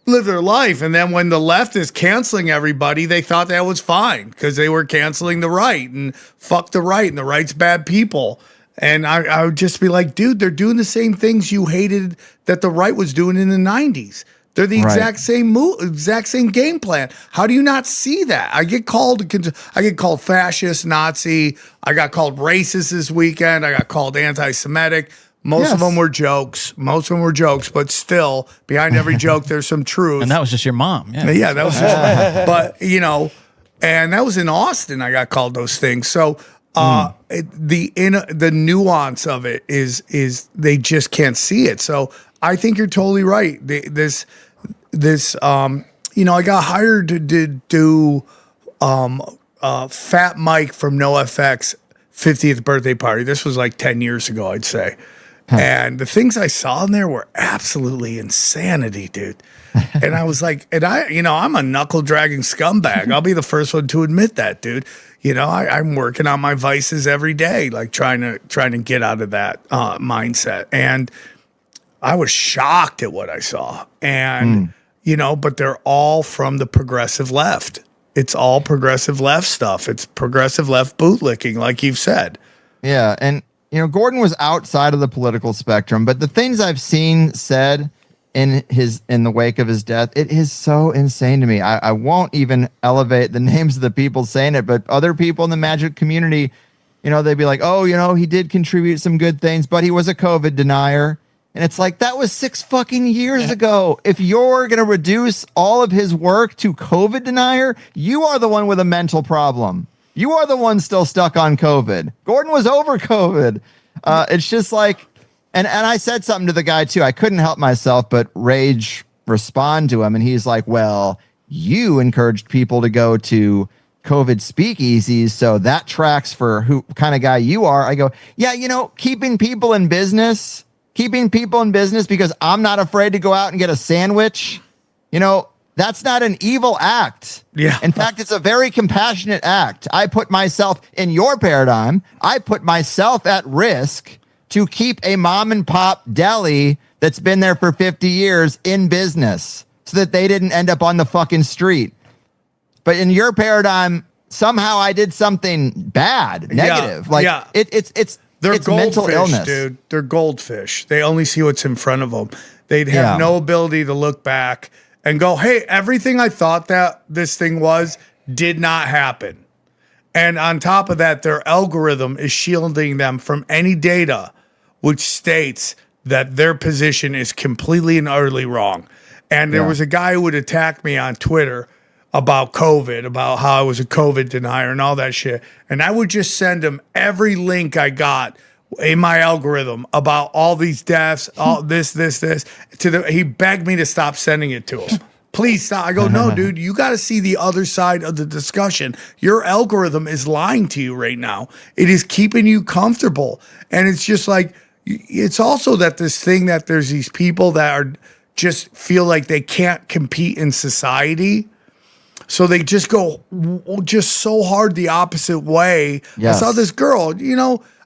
their life. And then when the left is canceling everybody, they thought that was fine because they were canceling the right and fuck the right and the right's bad people. And I would just be like, dude, they're doing the same things you hated that the right was doing in the 90s. They're the exact same game plan. How do you not see that? I get called fascist, Nazi. I got called racist this weekend. I got called anti-Semitic. Most of them were jokes. But still, behind every joke, there's some truth. And that was just your mom. Yeah, that was just, but and that was in Austin. I got called those things. So the nuance of it is they just can't see it. So I think you're totally right. This I got hired to do Fat Mike from NoFX 50th birthday party. This was like 10 years ago, I'd say. And the things I saw in there were absolutely insanity, dude. And I was like, I'm a knuckle dragging scumbag. I'll be the first one to admit that, dude. I'm working on my vices every day, like trying to get out of that mindset. And I was shocked at what I saw. And, but they're all from the progressive left. It's all progressive left stuff. It's progressive left bootlicking, like you've said. Yeah, and Gordon was outside of the political spectrum, but the things I've seen said in the wake of his death, it is so insane to me. I won't even elevate the names of the people saying it, but other people in the magic community, they'd be like, oh, he did contribute some good things, but he was a COVID denier. And it's like, that was 6 fucking years ago. If you're going to reduce all of his work to COVID denier, you are the one with a mental problem. You are the one still stuck on COVID. Gordon was over COVID. It's just like, and I said something to the guy too. I couldn't help myself but rage respond to him. And he's like, well, you encouraged people to go to COVID speakeasies, so that tracks for who kind of guy you are. I go, yeah, keeping people in business because I'm not afraid to go out and get a sandwich. That's not an evil act. Yeah. In fact, it's a very compassionate act. I put myself in your paradigm. I put myself at risk to keep a mom and pop deli that's been there for 50 years in business so that they didn't end up on the fucking street. But in your paradigm, somehow I did something bad, negative. They're it's mental goldfish, illness. dude. They're goldfish. They only see what's in front of them. They'd have no ability to look back and go, hey, everything I thought that this thing was did not happen. And on top of that, their algorithm is shielding them from any data which states that their position is completely and utterly wrong. And there was a guy who would attack me on Twitter about COVID, about how I was a COVID denier and all that shit. And I would just send him every link I got in my algorithm about all these deaths, all this. He begged me to stop sending it to him. Please stop. I go, no, dude, you got to see the other side of the discussion. Your algorithm is lying to you right now. It is keeping you comfortable. And it's just like, it's also that this thing that there's these people that are just feel like they can't compete in society. So they just go just so hard the opposite way. Yes. I saw this girl,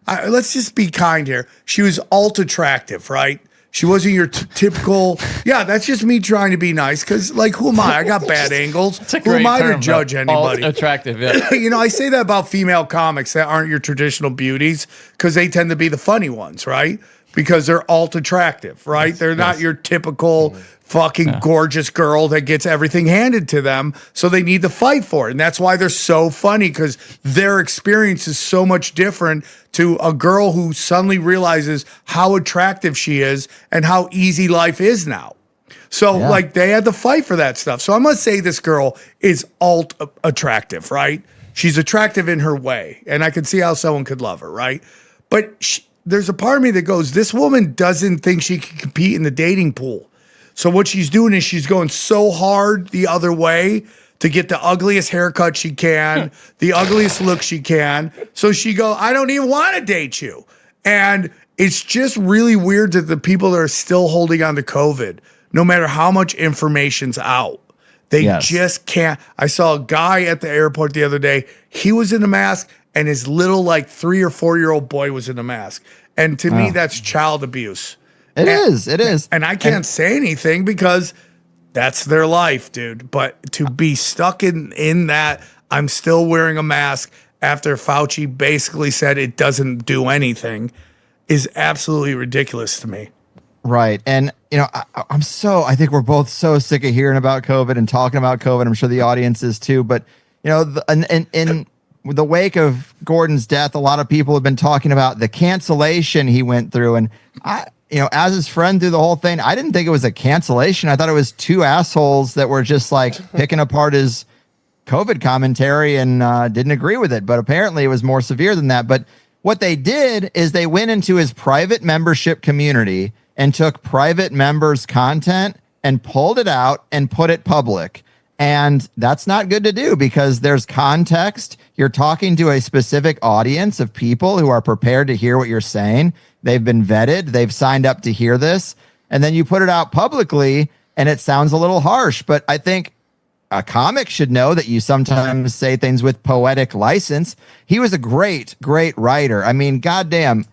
let's just be kind here. She was alt attractive, right? She wasn't your typical. Yeah, that's just me trying to be nice because, who am I? I got bad angles. Who am I to judge anybody? Attractive, yeah. I say that about female comics that aren't your traditional beauties because they tend to be the funny ones, right? Because they're alt attractive, right? They're not your typical fucking gorgeous girl that gets everything handed to them. So they need to fight for it. And that's why they're so funny because their experience is so much different to a girl who suddenly realizes how attractive she is and how easy life is now. So they had to fight for that stuff. So I'm going to say this girl is alt attractive, right? She's attractive in her way. And I can see how someone could love her, right? But there's a part of me that goes, this woman doesn't think she can compete in the dating pool. So what she's doing is she's going so hard the other way to get the ugliest haircut she can, the ugliest look she can. So she go, I don't even want to date you. And it's just really weird that the people that are still holding on to COVID, no matter how much information's out, they just can't. I saw a guy at the airport the other day. He was in a mask and his little 3 or 4-year-old boy was in a mask. And to me, that's child abuse. It is. And I can't say anything because that's their life, dude. But to be stuck in that, I'm still wearing a mask after Fauci basically said it doesn't do anything is absolutely ridiculous to me. Right. And, I think we're both so sick of hearing about COVID and talking about COVID. I'm sure the audience is too. But, in the wake of Gordon's death, a lot of people have been talking about the cancellation he went through. And as his friend through the whole thing, I didn't think it was a cancellation. I thought it was 2 assholes that were just picking apart his COVID commentary and didn't agree with it. But apparently it was more severe than that. But what they did is they went into his private membership community and took private members' content and pulled it out and put it public. And that's not good to do because there's context. You're talking to a specific audience of people who are prepared to hear what you're saying. They've been vetted. They've signed up to hear this. And then you put it out publicly and it sounds a little harsh. But I think a comic should know that you sometimes say things with poetic license. He was a great, great writer. I mean, goddamn,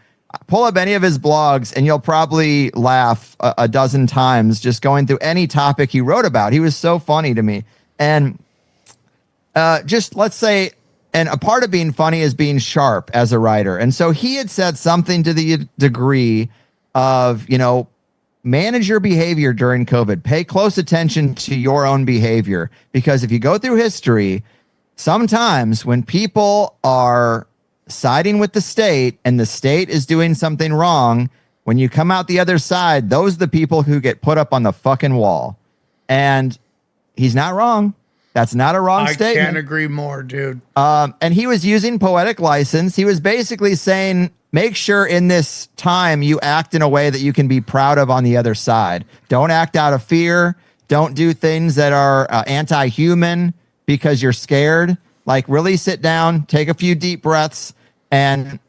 pull up any of his blogs and you'll probably laugh a dozen times just going through any topic he wrote about. He was so funny to me. And just let's say, and a part of being funny is being sharp as a writer. And so he had said something to the degree of, manage your behavior during COVID. Pay close attention to your own behavior, because if you go through history, sometimes when people are siding with the state and the state is doing something wrong, when you come out the other side, those are the people who get put up on the fucking wall. And he's not wrong. That's not a wrong statement. I can't agree more, dude. And he was using poetic license. He was basically saying, make sure in this time you act in a way that you can be proud of on the other side. Don't act out of fear. Don't do things that are anti-human because you're scared. Like, really sit down, take a few deep breaths, and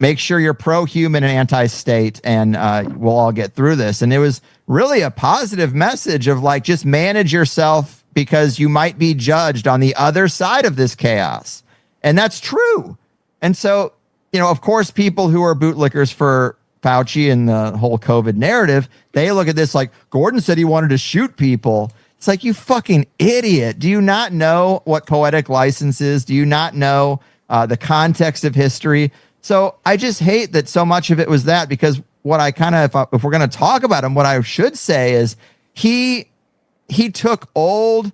make sure you're pro-human and anti-state, and we'll all get through this. And it was really a positive message of, like, just manage yourself because you might be judged on the other side of this chaos. And that's true. And so, of course, people who are bootlickers for Fauci and the whole COVID narrative, they look at this like, Gordon said he wanted to shoot people. It's like, you fucking idiot. Do you not know what poetic license is? Do you not know the context of history? So I just hate that so much of it was that, because what I kind of, if we're going to talk about him, what I should say is he took old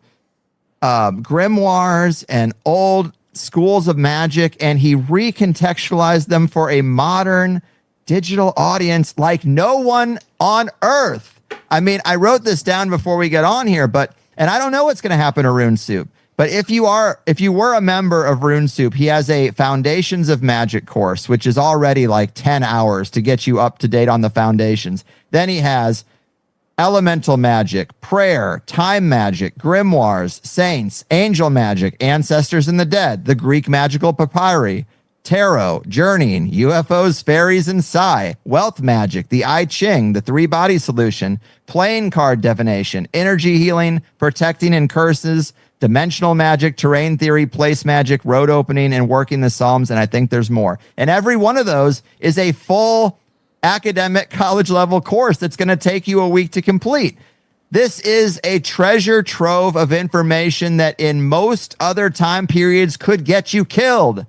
grimoires and old schools of magic and he recontextualized them for a modern digital audience like no one on earth. I mean, I wrote this down before we get on here, and I don't know what's going to happen to Rune Soup. But if you were a member of Rune Soup, he has a Foundations of Magic course, which is already like 10 hours to get you up to date on the foundations. Then he has elemental magic, prayer, time magic, grimoires, saints, angel magic, ancestors and the dead, the Greek magical papyri, tarot, journeying, UFOs, fairies, and psi, wealth magic, the I Ching, the three-body solution, playing card divination, energy healing, protecting and curses, dimensional magic, terrain theory, place magic, road opening, and working the Psalms, and I think there's more. And every one of those is a full academic college-level course that's going to take you a week to complete. This is a treasure trove of information that in most other time periods could get you killed.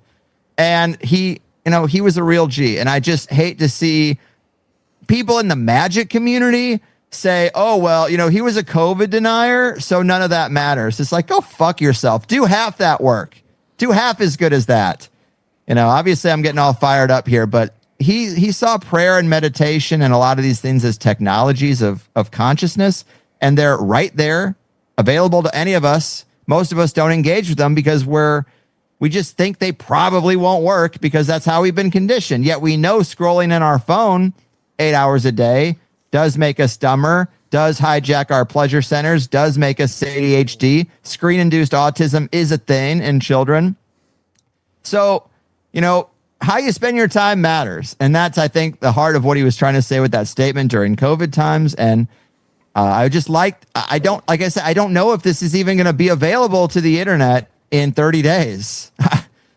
And he was a real G. And I just hate to see people in the magic community say, oh, well, he was a COVID denier, so none of that matters. It's like, go fuck yourself. Do half that work. Do half as good as that. Obviously I'm getting all fired up here, but he saw prayer and meditation and a lot of these things as technologies of consciousness, and they're right there, available to any of us. Most of us don't engage with them because we just think they probably won't work because that's how we've been conditioned. Yet we know scrolling in our phone 8 hours a day does make us dumber, does hijack our pleasure centers, does make us ADHD. Screen-induced autism is a thing in children. So, how you spend your time matters. And that's, I think, the heart of what he was trying to say with that statement during COVID times. And I don't know if this is even going to be available to the internet in 30 days.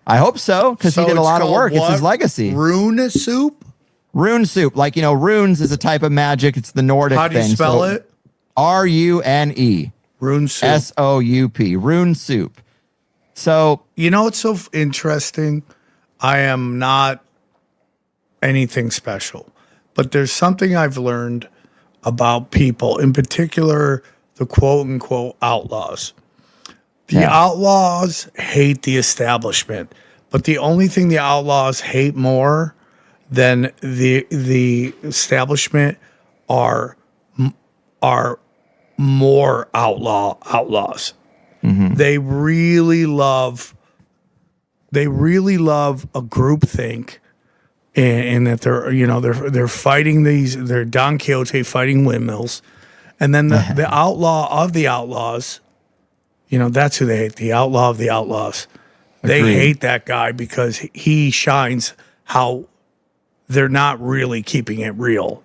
I hope so, because he did a lot of work. What? It's his legacy. Rune Soup? Rune Soup. Like, runes is a type of magic. It's the Nordic thing. How do you spell it? Rune. Rune Soup. SOUP. Rune Soup. So. It's so interesting. I am not anything special, but there's something I've learned about people, in particular, the quote unquote outlaws. The outlaws hate the establishment, but the only thing the outlaws hate more than the establishment are more outlaws. Mm-hmm. They really love a groupthink, and that they're fighting they're Don Quixote fighting windmills, and then the outlaw of the outlaws, that's who they hate, the outlaw of the outlaws. They hate that guy because he shines how they're not really keeping it real.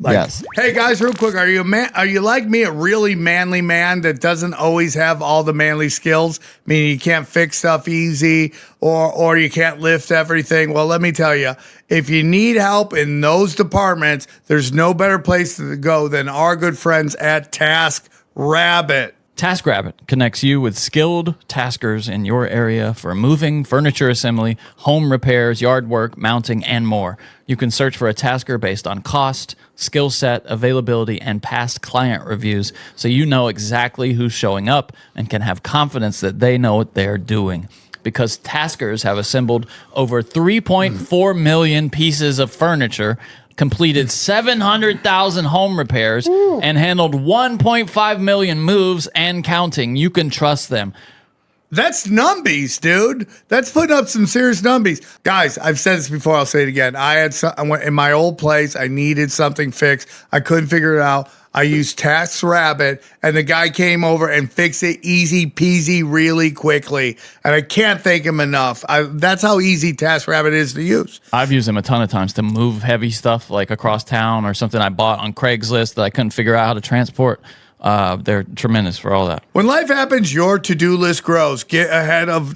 Yes. Hey guys, real quick, are you a man? Are you like me, a really manly man that doesn't always have all the manly skills? Meaning you can't fix stuff easy, or you can't lift everything. Well, let me tell you, if you need help in those departments, there's no better place to go than our good friends at TaskRabbit. TaskRabbit connects you with skilled taskers in your area for moving, furniture assembly, home repairs, yard work, mounting, and more. You can search for a tasker based on cost, skill set, availability, and past client reviews, so you know exactly who's showing up and can have confidence that they know what they're doing. Because taskers have assembled over 3.4 million pieces of furniture, completed 700,000 home repairs, and handled 1.5 million moves and counting. You can trust them. That's numbies, dude. That's putting up some serious numbies. Guys, I've said this before. I'll say it again. I went in my old place. I needed something fixed. I couldn't figure it out. I used TaskRabbit, and the guy came over and fixed it easy peasy really quickly. And I can't thank him enough. That's how easy TaskRabbit is to use. I've used them a ton of times to move heavy stuff like across town or something I bought on Craigslist that I couldn't figure out how to transport. They're tremendous for all that. When life happens, your to-do list grows. Get ahead of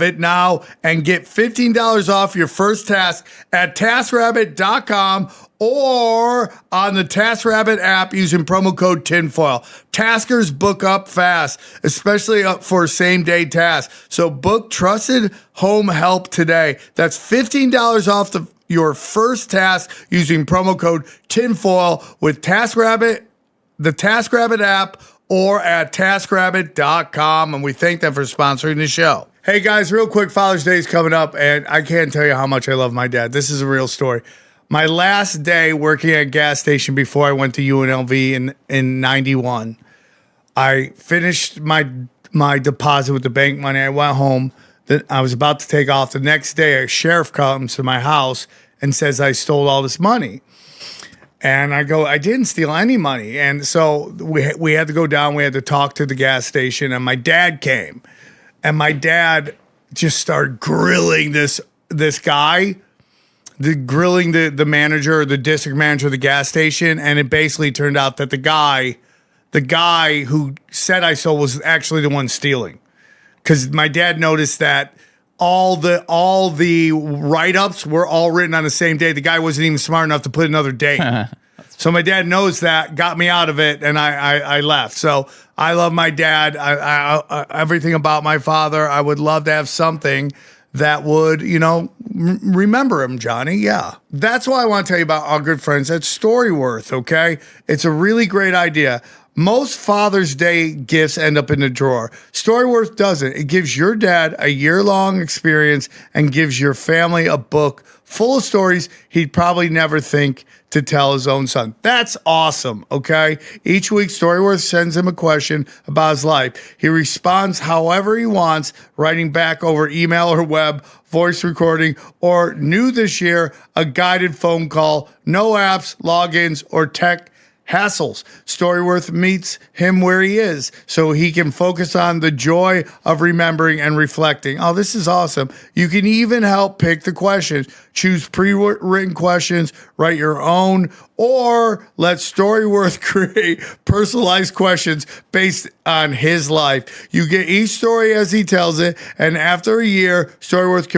it now and get $15 off your first task at TaskRabbit.com or on the TaskRabbit app using promo code TINFOIL. Taskers book up fast, especially up for same-day tasks. So book trusted home help today. That's $15 off your first task using promo code TINFOIL with TaskRabbit, the TaskRabbit app, or at TaskRabbit.com. And we thank them for sponsoring the show. Hey guys, real quick, Father's Day is coming up, and I can't tell you how much I love my dad. This is a real story. My last day working at a gas station before I went to UNLV in 91, I finished my deposit with the bank money. I went home. Then I was about to take off. The next day, a sheriff comes to my house and says I stole all this money. And I go, I didn't steal any money. And so we had to go down. We had to talk to the gas station, and my dad came. And my dad just started grilling this guy, grilling the manager, the district manager of the gas station. And it basically turned out that the guy who said I stole was actually the one stealing. Because my dad noticed that all the write-ups were all written on the same day. The guy wasn't even smart enough to put another date. So my dad knows that, got me out of it, and I left. So I love my dad. I everything about my father. I would love to have something that would, remember him, Johnny. Yeah. That's why I want to tell you about our good friends at Storyworth, okay? It's a really great idea. Most Father's Day gifts end up in the drawer. Storyworth doesn't. It gives your dad a year-long experience and gives your family a book full of stories he'd probably never think to tell his own son. That's awesome, okay? Each week, Storyworth sends him a question about his life. He responds however he wants, writing back over email or web, voice recording, or new this year, a guided phone call, no apps, logins, or tech hassles. Storyworth meets him where he is so he can focus on the joy of remembering and reflecting. Oh, this is awesome. You can even help pick the questions. Choose pre-written questions, write your own, or let Storyworth create personalized questions based on his life. You get each story as he tells it, and after a year, Storyworth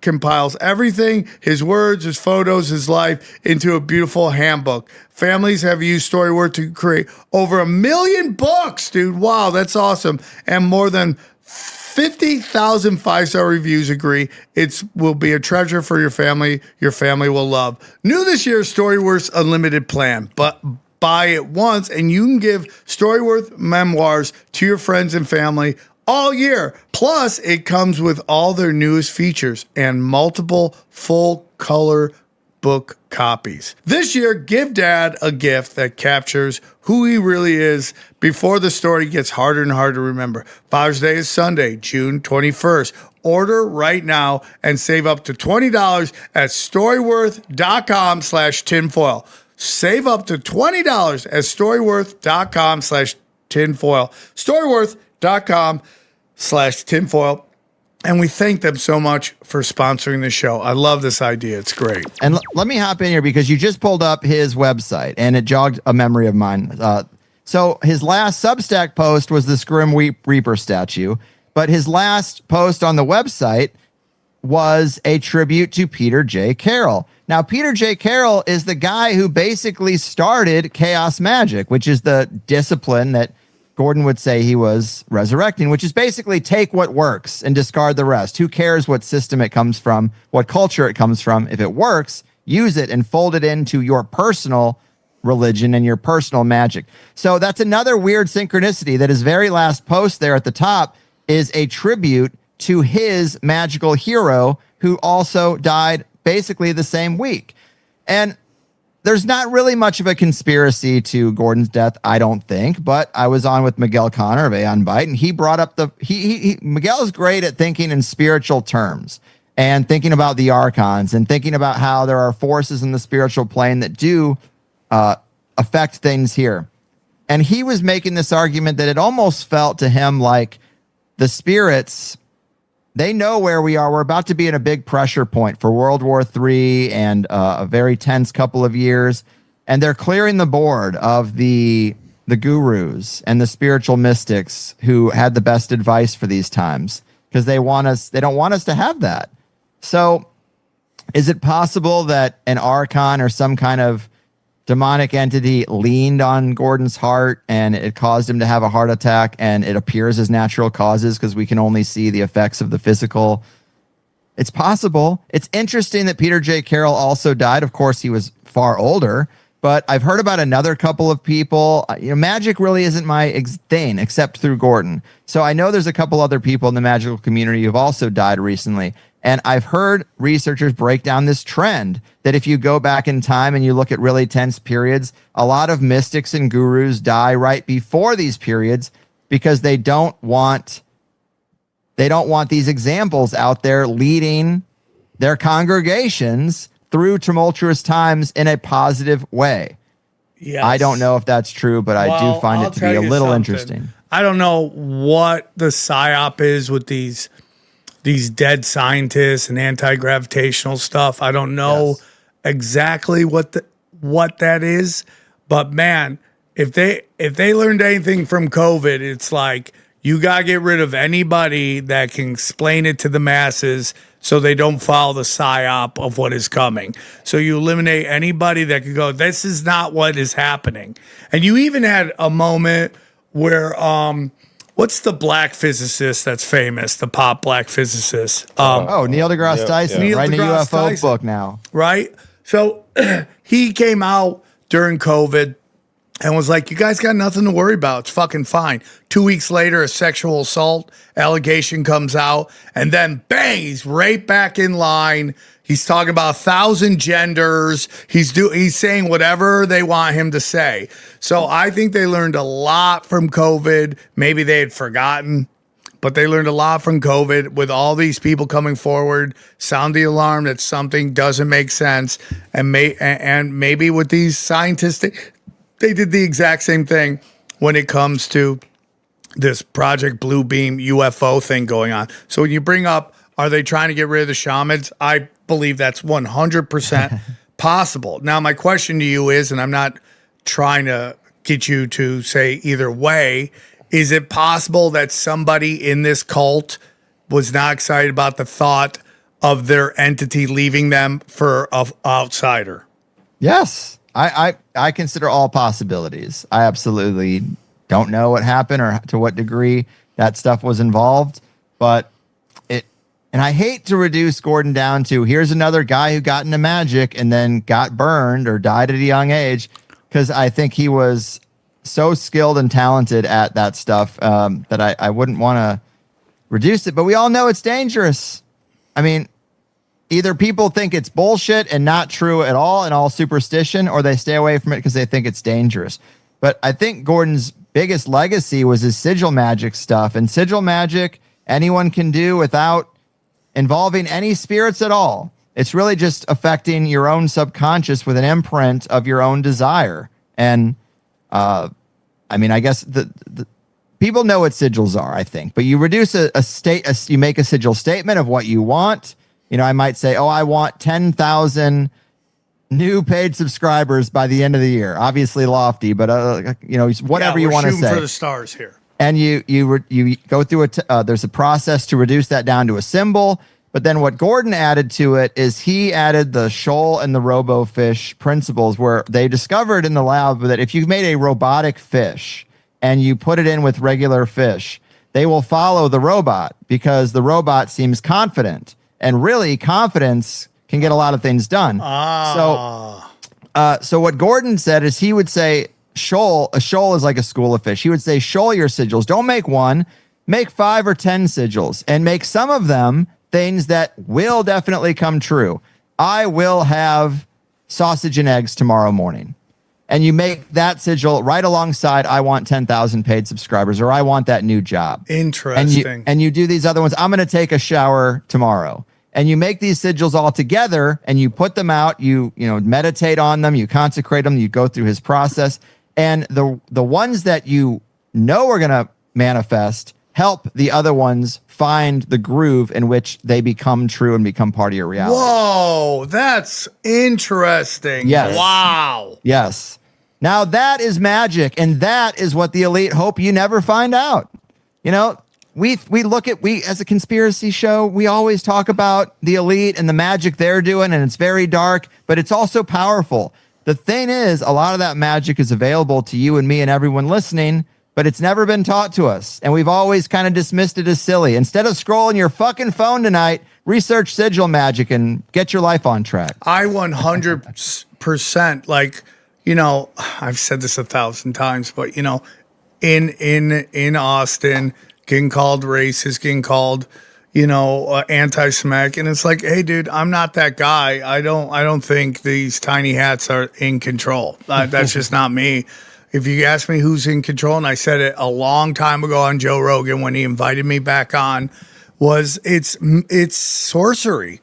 compiles everything, his words, his photos, his life, into a beautiful handbook. Families have used Storyworth to create over 1 million books, dude. Wow, that's awesome. And more than 50,000 five-star reviews agree it will be a treasure for your family will love. New this year, Storyworth's Unlimited plan, but buy it once and you can give Storyworth memoirs to your friends and family all year. Plus, it comes with all their newest features and multiple full-color book copies. This year, give Dad a gift that captures who he really is before the story gets harder and harder to remember. Father's Day is Sunday, June 21st. Order right now and save up to $20 at storyworth.com/tinfoil. Save up to $20 at storyworth.com/tinfoil. Storyworth.com/tinfoil. And we thank them so much for sponsoring the show. I love this idea. It's great. And let me hop in here because you just pulled up his website and it jogged a memory of mine. So his last Substack post was this Grim Reaper statue, but his last post on the website was a tribute to Peter J. Carroll. Now, Peter J. Carroll is the guy who basically started chaos magic, which is the discipline that Gordon would say he was resurrecting, which is basically take what works and discard the rest. Who cares what system it comes from, what culture it comes from? If it works, use it and fold it into your personal religion and your personal magic. So that's another weird synchronicity that his very last post there at the top is a tribute to his magical hero who also died basically the same week. And there's not really much of a conspiracy to Gordon's death, I don't think, but I was on with Miguel Connor of Aeon Byte, and he brought up Miguel is great at thinking in spiritual terms and thinking about the Archons and thinking about how there are forces in the spiritual plane that do affect things here. And he was making this argument that it almost felt to him like the spirits, they know where we are. We're about to be in a big pressure point for World War III and a very tense couple of years. And they're clearing the board of the gurus and the spiritual mystics who had the best advice for these times because they don't want us to have that. So is it possible that an Archon or some kind of demonic entity leaned on Gordon's heart and it caused him to have a heart attack and it appears as natural causes because we can only see the effects of the physical? It's possible. It's interesting that Peter J. Carroll also died. Of course, he was far older, but I've heard about another couple of people. Magic really isn't my thing except through Gordon. So I know there's a couple other people in the magical community who've also died recently. And I've heard researchers break down this trend that if you go back in time and you look at really tense periods, a lot of mystics and gurus die right before these periods because they don't want these examples out there leading their congregations through tumultuous times in a positive way. Yes. I don't know if that's true, but I do find it to be a little interesting. I don't know what the psyop is with these dead scientists and anti-gravitational stuff. I don't know exactly what that is, but man, if they learned anything from COVID, it's like you got to get rid of anybody that can explain it to the masses so they don't follow the psyop of what is coming. So you eliminate anybody that could go, this is not what is happening. And you even had a moment where what's the black physicist that's famous? The pop black physicist. Neil deGrasse Tyson, writing a UFO book now. Right? So he came out during COVID and was like, you guys got nothing to worry about. It's fucking fine. 2 weeks later, a sexual assault allegation comes out, and then bang, he's right back in line. He's talking about 1,000 genders. He's saying whatever they want him to say. So I think they learned a lot from COVID. Maybe they had forgotten, but they learned a lot from COVID with all these people coming forward, sound the alarm that something doesn't make sense. And maybe with these scientists, they did the exact same thing when it comes to this Project Bluebeam UFO thing going on. So when you bring up, are they trying to get rid of the shamans? I believe that's 100% possible. Now, my question to you is, and I'm not trying to get you to say either way, is it possible that somebody in this cult was not excited about the thought of their entity leaving them for an outsider? Yes. I consider all possibilities. I absolutely don't know what happened or to what degree that stuff was involved, but and I hate to reduce Gordon down to here's another guy who got into magic and then got burned or died at a young age, because I think he was so skilled and talented at that stuff that I wouldn't want to reduce it. But we all know it's dangerous. I mean, either people think it's bullshit and not true at all and all superstition, or they stay away from it because they think it's dangerous. But I think Gordon's biggest legacy was his sigil magic stuff. And sigil magic, anyone can do without involving any spirits at all. It's really just affecting your own subconscious with an imprint of your own desire. And I mean, I guess people know what sigils are, I think, but you reduce you make a sigil statement of what you want. I might say, I want 10,000 new paid subscribers by the end of the year. Obviously lofty, but whatever you want to say. For the stars here. And you go through there's a process to reduce that down to a symbol. But then what Gordon added to it is he added the shoal and the robofish principles, where they discovered in the lab that if you made a robotic fish and you put it in with regular fish, they will follow the robot because the robot seems confident. And really, confidence can get a lot of things done. So what Gordon said is he would say, a shoal is like a school of fish. He would say, shoal your sigils. Don't make one, make 5 or 10 sigils, and make some of them things that will definitely come true. I will have sausage and eggs tomorrow morning. And you make that sigil right alongside, I want 10,000 paid subscribers, or I want that new job. Interesting. And you do these other ones. I'm going to take a shower tomorrow. And you make these sigils all together and you put them out, you meditate on them, you consecrate them, you go through his process. And the ones that you know are going to manifest help the other ones find the groove in which they become true and become part of your reality. Whoa, that's interesting. Yes. Wow. Yes. Now that is magic, and that is what the elite hope you never find out. We as a conspiracy show, we always talk about the elite and the magic they're doing, and it's very dark, but it's also powerful. The thing is, a lot of that magic is available to you and me and everyone listening, but it's never been taught to us. And we've always kind of dismissed it as silly. Instead of scrolling your fucking phone tonight, research sigil magic and get your life on track. I 100%, I've said this 1,000 times, but in Austin, getting called racist, getting called, anti-Semitic, and it's like, hey, dude, I'm not that guy. I don't think these tiny hats are in control. That's just not me. If you ask me who's in control, and I said it a long time ago on Joe Rogan when he invited me back on, it's sorcery.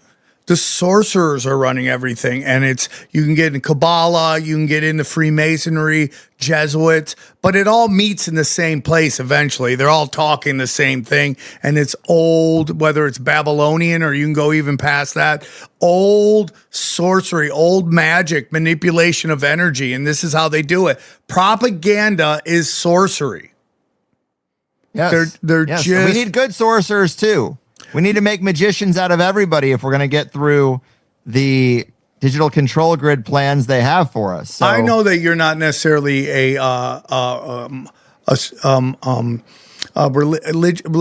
The sorcerers are running everything, and you can get in Kabbalah, you can get into Freemasonry, Jesuits, but it all meets in the same place eventually. They're all talking the same thing, and it's old, whether it's Babylonian or you can go even past that, old sorcery, old magic, manipulation of energy, and this is how they do it. Propaganda is sorcery. Yes. They're yes. just... We need good sorcerers, too. We need to make magicians out of everybody if we're going to get through the digital control grid plans they have for us. So, I know that you're not necessarily let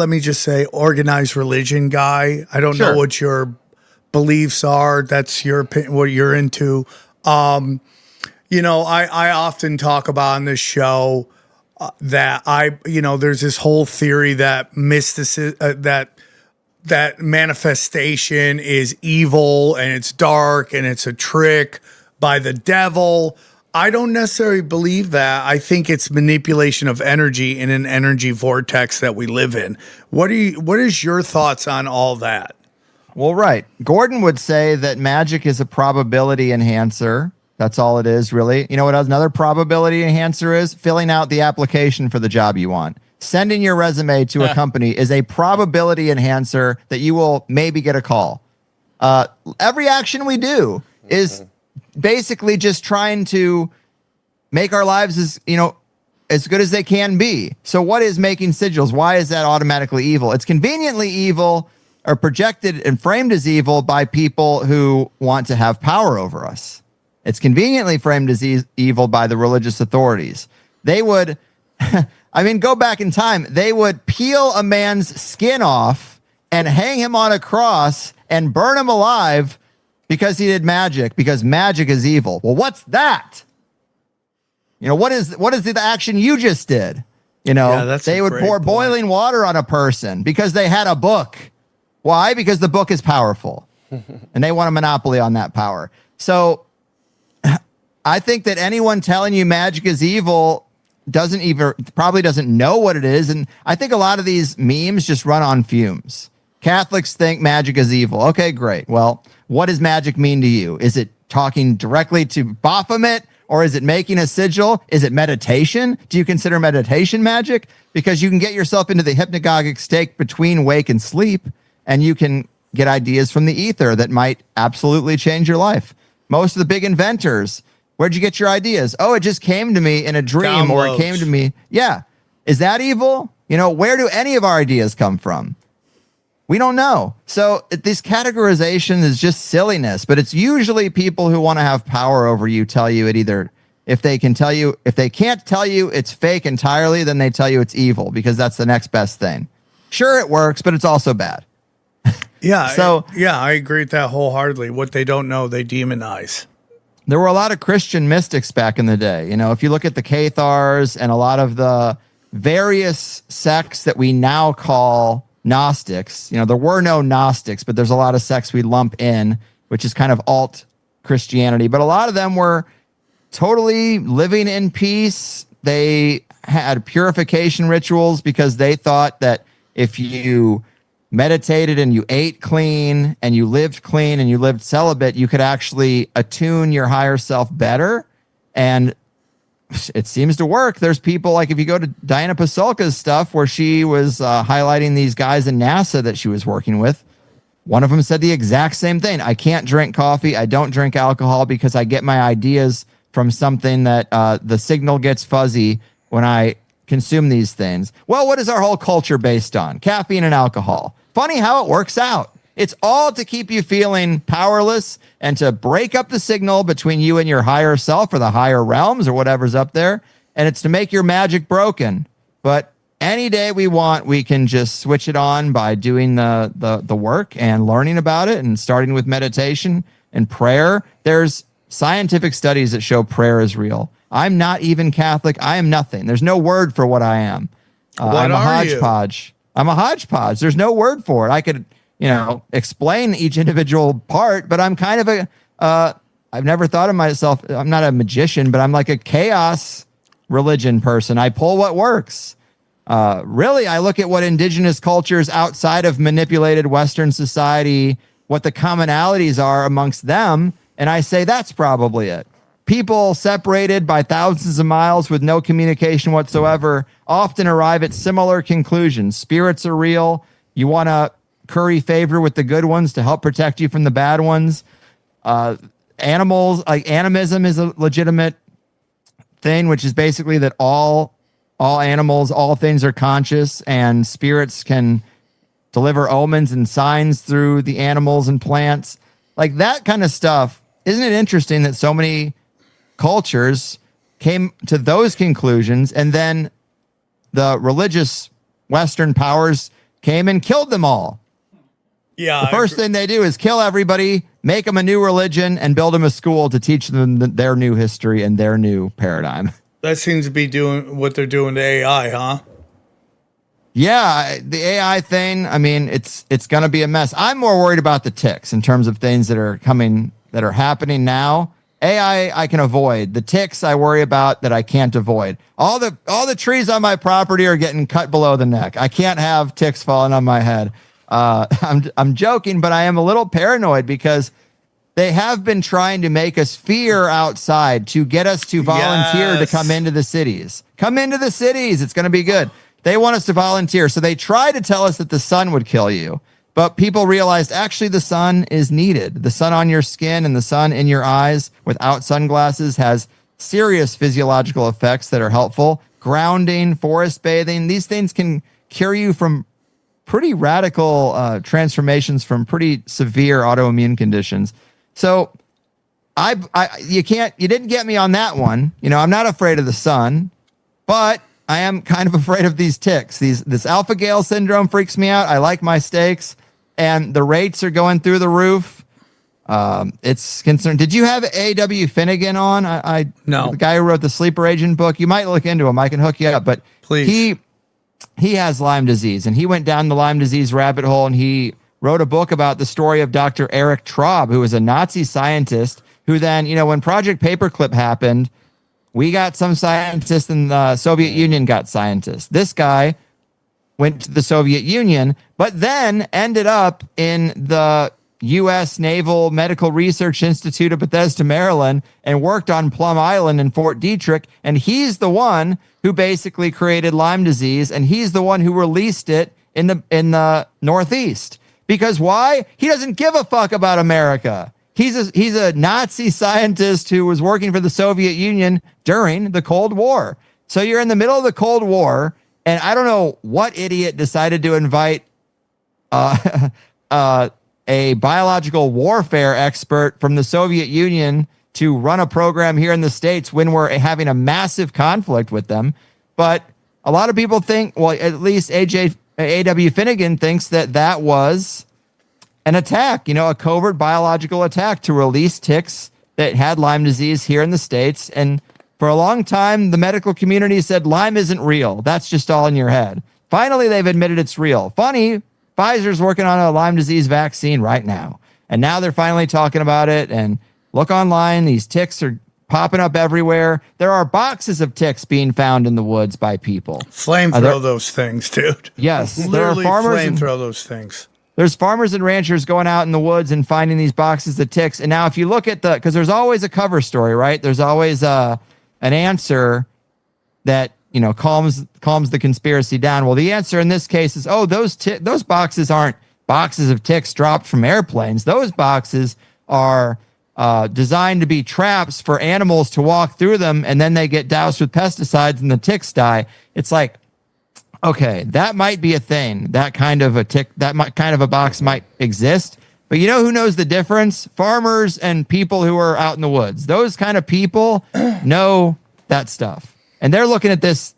me just say, organized religion guy. I don't know what your beliefs are. That's your opinion, what you're into. I often talk about on this show that there's this whole theory that mysticism, that manifestation is evil and it's dark and it's a trick by the devil. I don't necessarily believe that. I think it's manipulation of energy in an energy vortex that we live in. What is your thoughts on all that? Well, right. Gordon would say that magic is a probability enhancer. That's all it is, really. You know what another probability enhancer is? Filling out the application for the job you want. Sending your resume to a company is a probability enhancer that you will maybe get a call. Every action we do is basically just trying to make our lives as good as they can be. So what is making sigils? Why is that automatically evil? It's conveniently evil or projected and framed as evil by people who want to have power over us. It's conveniently framed as evil by the religious authorities. They would... go back in time. They would peel a man's skin off and hang him on a cross and burn him alive because he did magic, because magic is evil. Well, what's that? What is the action you just did? They would pour boiling water on a person because they had a book. Why? Because the book is powerful and they want a monopoly on that power. So I think that anyone telling you magic is evil probably doesn't know what it is. And I think a lot of these memes just run on fumes. Catholics think magic is evil. Okay, great. Well, what does magic mean to you? Is it talking directly to Baphomet, Or is it making a sigil? Is it meditation? Do you consider meditation magic? Because you can get yourself into the hypnagogic state between wake and sleep, and you can get ideas from the ether that might absolutely change your life. Most of the big inventors, where'd you get your ideas? Oh, it just came to me in a dream, or it came to me. Yeah. Is that evil? You know, where do any of our ideas come from? We don't know. So this categorization is just silliness, but it's usually people who want to have power over you tell you it either, if they can't tell you it's fake entirely, then they tell you it's evil because that's the next best thing. Sure, it works, but it's also bad. Yeah. So I agree with that wholeheartedly. What they don't know, they demonize. There were a lot of Christian mystics back in the day. You know, if you look at the Cathars and a lot of the various sects that we now call Gnostics, you know, there were no Gnostics, but there's a lot of sects we lump in, which is kind of alt Christianity. But a lot of them were totally living in peace. They had purification rituals because they thought that if you meditated and you ate clean and you lived celibate, you could actually attune your higher self better. And it seems to work. There's people like, if you go to Diana Pasulka's stuff where she was highlighting these guys in NASA that she was working with, one of them said the exact same thing. I can't drink coffee. I don't drink alcohol because I get my ideas from something that the signal gets fuzzy when I consume these things. Well, what is our whole culture based on? Caffeine and alcohol. Funny how it works out. It's all to keep you feeling powerless and to break up the signal between you and your higher self or the higher realms or whatever's up there. And it's to make your magic broken. But any day we want, we can just switch it on by doing the work and learning about it and starting with meditation and prayer. There's scientific studies that show prayer is real. I'm not even Catholic. I am nothing. There's no word for what I am. I'm a hodgepodge. I'm a hodgepodge. There's no word for it. I could, explain each individual part, but I'm kind of I've never thought of myself, I'm not a magician, but I'm like a chaos religion person. I pull what works. Really, I look at what indigenous cultures outside of manipulated Western society, what the commonalities are amongst them, and I say that's probably it. People separated by thousands of miles with no communication whatsoever often arrive at similar conclusions. Spirits are real. You want to curry favor with the good ones to help protect you from the bad ones. Animals, like animism is a legitimate thing, which is basically that all animals, all things are conscious, and spirits can deliver omens and signs through the animals and plants. Like that kind of stuff. Isn't it interesting that so many cultures came to those conclusions, and then the religious Western powers came and killed them all? Yeah. The first thing they do is kill everybody, make them a new religion, and build them a school to teach them their new history and their new paradigm. That seems to be doing what they're doing to AI, huh? Yeah, the AI thing, I mean, it's going to be a mess. I'm more worried about the ticks in terms of things that are coming, that are happening now. AI, I can avoid. The ticks, I worry about that I can't avoid. All the trees on my property are getting cut below the neck. I can't have ticks falling on my head. I'm joking, but I am a little paranoid because they have been trying to make us fear outside to get us to volunteer to come into the cities. Come into the cities. It's going to be good. They want us to volunteer. So they try to tell us that the sun would kill you. But people realized actually the sun is needed. The sun on your skin and the sun in your eyes without sunglasses has serious physiological effects that are helpful. Grounding, forest bathing, these things can cure you from pretty radical transformations from pretty severe autoimmune conditions. So you didn't get me on that one. I'm not afraid of the sun, but I am kind of afraid of these ticks. This alpha Gale syndrome freaks me out. I like my steaks, and the rates are going through the roof. It's concerned. Did you have A.W. Finnegan on? No. The guy who wrote the Sleeper Agent book. You might look into him. I can hook you up. But please. He has Lyme disease, and he went down the Lyme disease rabbit hole, and he wrote a book about the story of Dr. Erich Traub, who was a Nazi scientist who then, when Project Paperclip happened, we got some scientists and the Soviet Union got scientists. This guy went to the Soviet Union, but then ended up in the U.S. Naval Medical Research Institute of Bethesda, Maryland, and worked on Plum Island in Fort Detrick. And he's the one who basically created Lyme disease, and he's the one who released it in the Northeast. Because why? He doesn't give a fuck about America. He's a Nazi scientist who was working for the Soviet Union during the Cold War. So you're in the middle of the Cold War, and I don't know what idiot decided to invite a biological warfare expert from the Soviet Union to run a program here in the States when we're having a massive conflict with them. But a lot of people think, well, at least A.W. Finnegan thinks that was an attack, a covert biological attack to release ticks that had Lyme disease here in the States. And for a long time, the medical community said Lyme isn't real. That's just all in your head. Finally, they've admitted it's real. Funny, Pfizer's working on a Lyme disease vaccine right now. And now they're finally talking about it. And look online, these ticks are popping up everywhere. There are boxes of ticks being found in the woods by people. Flamethrow those things, dude. Yes. Literally flamethrow those things. There's farmers and ranchers going out in the woods and finding these boxes of ticks. And now if you look at because there's always a cover story, right? There's always an answer that, calms the conspiracy down. Well, the answer in this case is, those boxes aren't boxes of ticks dropped from airplanes. Those boxes are designed to be traps for animals to walk through them, and then they get doused with pesticides and the ticks die. It's like, okay, that might be a thing. That kind of a box might exist. But you know who knows the difference? Farmers and people who are out in the woods. Those kind of people know that stuff. And they're looking at this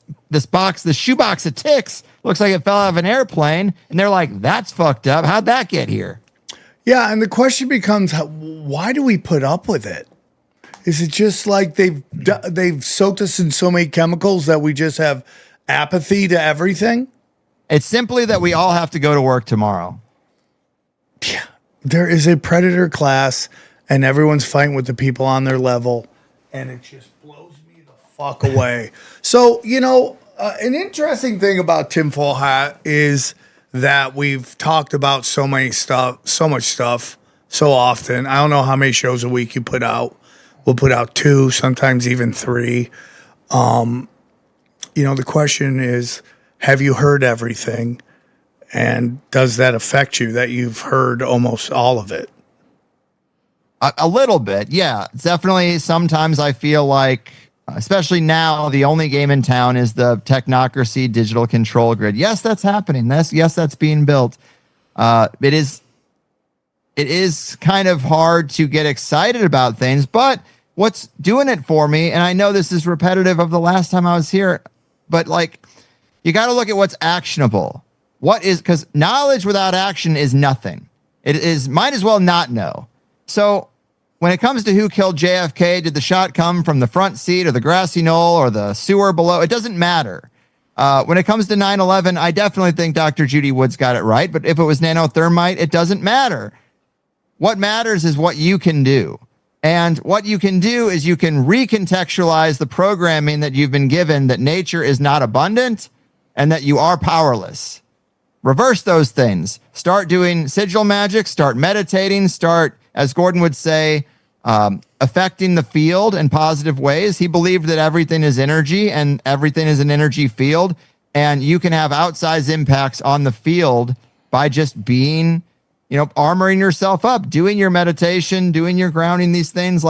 box, the shoebox of ticks, looks like it fell out of an airplane. And they're like, that's fucked up. How'd that get here? Yeah, and the question becomes, why do we put up with it? Is it just like they've soaked us in so many chemicals that we just have apathy to everything? It's simply that we all have to go to work tomorrow. Yeah, there is a predator class, and everyone's fighting with the people on their level, and it just blows me the fuck away. So, an interesting thing about Tinfoil Hat is that we've talked about so much stuff, so often. I don't know how many shows a week you put out. We'll put out 2, sometimes even 3. The question is, have you heard everything? And does that affect you that you've heard almost all of it? A little bit, yeah. Definitely sometimes I feel like, especially now, the only game in town is the technocracy digital control grid. Yes, that's happening. That's being built. It is kind of hard to get excited about things, but what's doing it for me, and I know this is repetitive of the last time I was here, but you got to look at what's actionable. Because knowledge without action is nothing. Might as well not know. So when it comes to who killed JFK, did the shot come from the front seat or the grassy knoll or the sewer below? It doesn't matter. When it comes to 9/11, I definitely think Dr. Judy Woods got it right. But if it was nanothermite, it doesn't matter. What matters is what you can do. And what you can do is you can recontextualize the programming that you've been given, that nature is not abundant and that you are powerless. Reverse those things. Start doing sigil magic, start meditating, start, as Gordon would say, affecting the field in positive ways. He believed that everything is energy and everything is an energy field. And you can have outsized impacts on the field by just being, armoring yourself up, doing your meditation, doing your grounding, these things.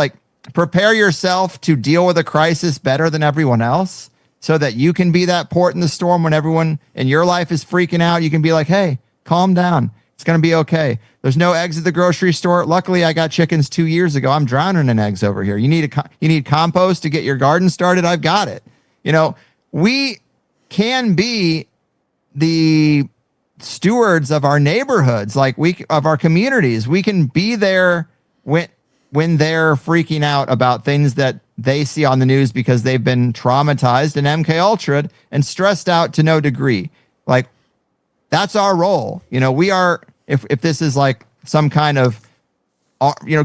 Prepare yourself to deal with a crisis better than everyone else, so that you can be that port in the storm when everyone in your life is freaking out. You can be like, hey, calm down. It's going to be okay. There's no eggs at the grocery store. Luckily, I got chickens 2 years ago. I'm drowning in eggs over here. You need compost to get your garden started. I've got it. We can be the stewards of our neighborhoods, of our communities. We can be there when they're freaking out about things that they see on the news because they've been traumatized and MK Ultra'd and stressed out to no degree. That's our role. We are, if this is some kind of,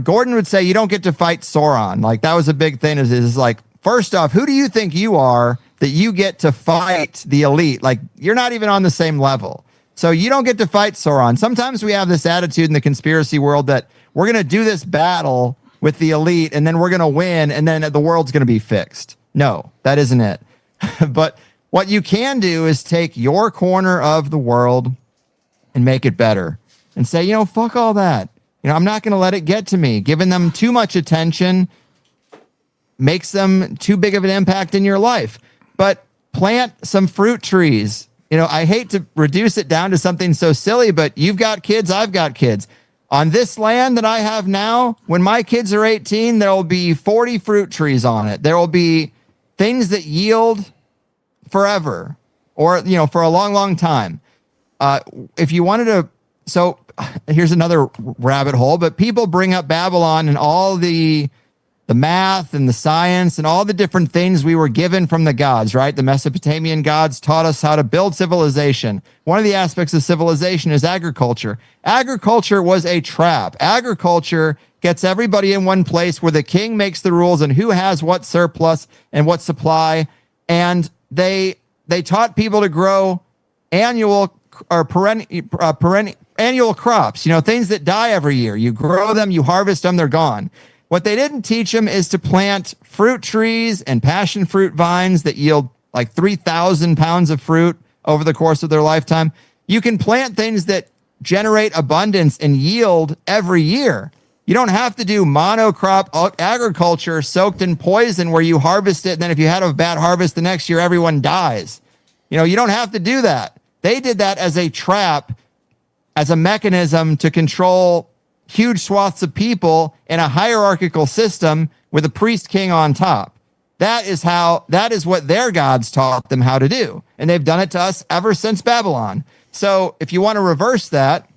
Gordon would say you don't get to fight Sauron. That was a big thing is first off, who do you think you are that you get to fight the elite? You're not even on the same level. So you don't get to fight Sauron. Sometimes we have this attitude in the conspiracy world that we're going to do this battle with the elite and then we're going to win and then the world's going to be fixed. No, that isn't it. But what you can do is take your corner of the world and make it better and say, fuck all that. I'm not going to let it get to me. Giving them too much attention makes them too big of an impact in your life. But plant some fruit trees. I hate to reduce it down to something so silly, but you've got kids, I've got kids. On this land that I have now, when my kids are 18, there will be 40 fruit trees on it. There will be things that yield forever or, for a long, long time. If you wanted to, so here's another rabbit hole, but people bring up Babylon and all the math and the science and all the different things we were given from the gods, right? The Mesopotamian gods taught us how to build civilization. One of the aspects of civilization is agriculture. Agriculture was a trap. Agriculture gets everybody in one place where the king makes the rules and who has what surplus and what supply. And they taught people to grow annual or annual crops, things that die every year. You grow them, you harvest them, they're gone. What they didn't teach them is to plant fruit trees and passion fruit vines that yield like 3,000 pounds of fruit over the course of their lifetime. You can plant things that generate abundance and yield every year. You don't have to do monocrop agriculture soaked in poison where you harvest it, and then if you had a bad harvest the next year, everyone dies. You don't have to do that. They did that as a trap, as a mechanism to control huge swaths of people in a hierarchical system with a priest king on top. That is what their gods taught them how to do. And they've done it to us ever since Babylon. So if you want to reverse that,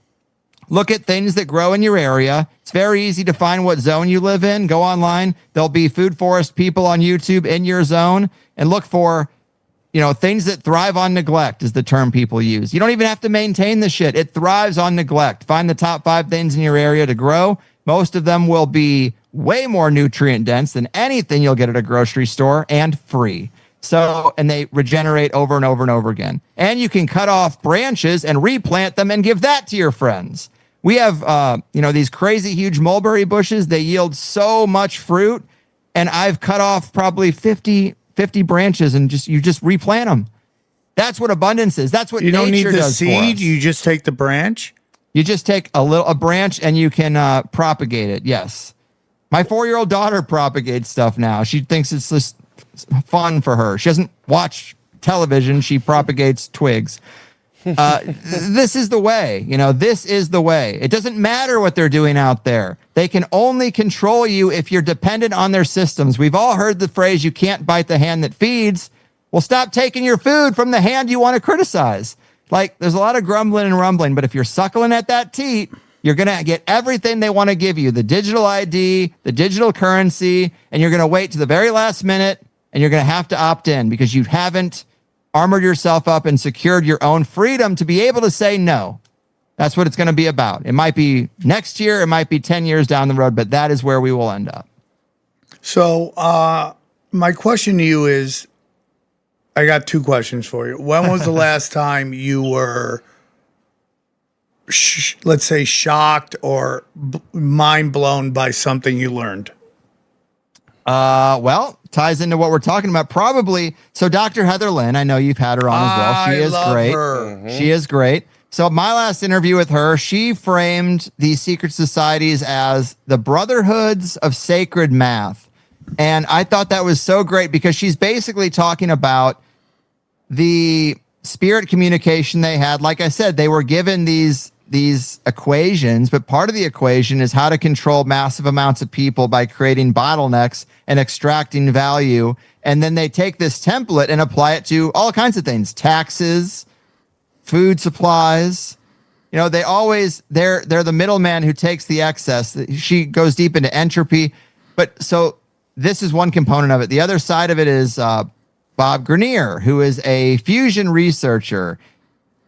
look at things that grow in your area. It's very easy to find what zone you live in. Go online. There'll be food forest people on YouTube in your zone and look for things that thrive on neglect is the term people use. You don't even have to maintain the shit. It thrives on neglect. Find the top 5 things in your area to grow. Most of them will be way more nutrient dense than anything you'll get at a grocery store and free. And they regenerate over and over and over again. And you can cut off branches and replant them and give that to your friends. We have, these crazy huge mulberry bushes. They yield so much fruit. And I've cut off probably 50 branches and you just replant them. That's what abundance is. That's what nature does. You don't need the seed. You just take the branch. You just take a branch and you can propagate it. Yes. My 4-year-old daughter propagates stuff now. She thinks it's just fun for her. She doesn't watch television. She propagates twigs. This is the way. This is the way. It doesn't matter what they're doing out there. They can only control you if you're dependent on their systems. We've all heard the phrase, you can't bite the hand that feeds. Well, stop taking your food from the hand you want to criticize. Like, there's a lot of grumbling and rumbling, but if you're suckling at that teat, you're going to get everything they want to give you, the digital ID, the digital currency, and you're going to wait to the very last minute, and you're going to have to opt in because you haven't armored yourself up and secured your own freedom to be able to say no. That's what it's going to be about. It might be next year, it might be 10 years down the road, but that is where we will end up. So my question to you is, I got 2 questions for you. When was the last time you were, let's say, shocked or mind blown by something you learned? Well, ties into what we're talking about. Probably. So Dr. Heather Lynn, I know you've had her on as well. She is great. Her. She is great. So my last interview with her, she framed these secret societies as the Brotherhoods of Sacred Math. And I thought that was so great because she's basically talking about the spirit communication they had. Like I said, they were given these equations, but part of the equation is how to control massive amounts of people by creating bottlenecks and extracting value. And then they take this template and apply it to all kinds of things, taxes, food supplies. They're the middleman who takes the excess. She goes deep into entropy. But so this is one component of it. The other side of it is Bob Greenyer, who is a fusion researcher.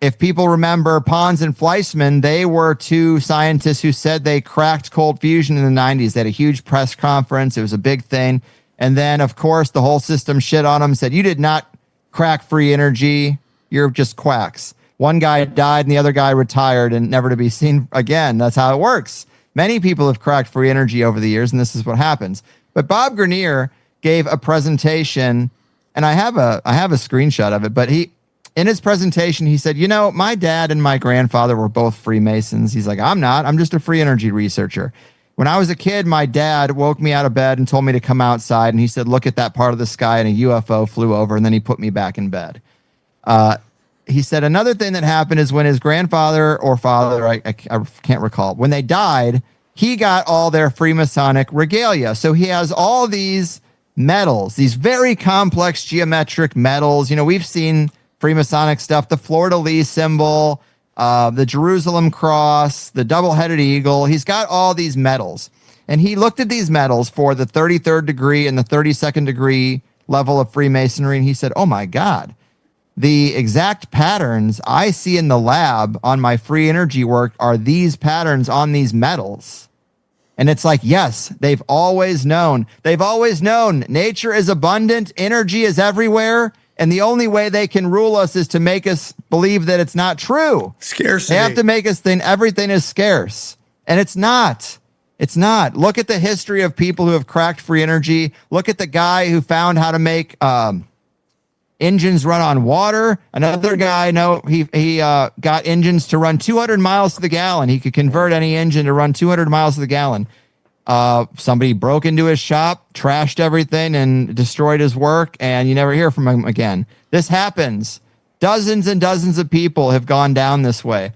If people remember Pons and Fleischmann, they were 2 scientists who said they cracked cold fusion in the 90s. They had a huge press conference. It was a big thing. And then, of course, the whole system shit on them, said, you did not crack free energy. You're just quacks. one guy died and the other guy retired and never to be seen again. That's how it works. Many people have cracked free energy over the years, and this is what happens. But Bob Greenyer gave a presentation, and I have a screenshot of it, but in his presentation, he said, my dad and my grandfather were both Freemasons. He's like, I'm not. I'm just a free energy researcher. When I was a kid, my dad woke me out of bed and told me to come outside, and he said, look at that part of the sky, and a UFO flew over, and then he put me back in bed. He said another thing that happened is when his grandfather or father, I can't recall, when they died, he got all their Freemasonic regalia. So he has all these metals, these very complex geometric metals. We've seen Freemasonic stuff, the fleur-de-lis symbol, the Jerusalem cross, the double-headed eagle. He's got all these metals. And he looked at these metals for the 33rd degree and the 32nd degree level of Freemasonry, and he said, oh my God, the exact patterns I see in the lab on my free energy work are these patterns on these metals. And it's like, yes, they've always known. They've always known nature is abundant, energy is everywhere, and the only way they can rule us is to make us believe that it's not true. Scarcity. They have to make us think everything is scarce. And it's not. It's not. Look at the history of people who have cracked free energy. Look at the guy who found how to make engines run on water. Another guy, he got engines to run 200 miles to the gallon. He could convert any engine to run 200 miles to the gallon. Somebody broke into his shop, trashed everything, and destroyed his work, and you never hear from him again. This happens. Dozens and dozens of people have gone down this way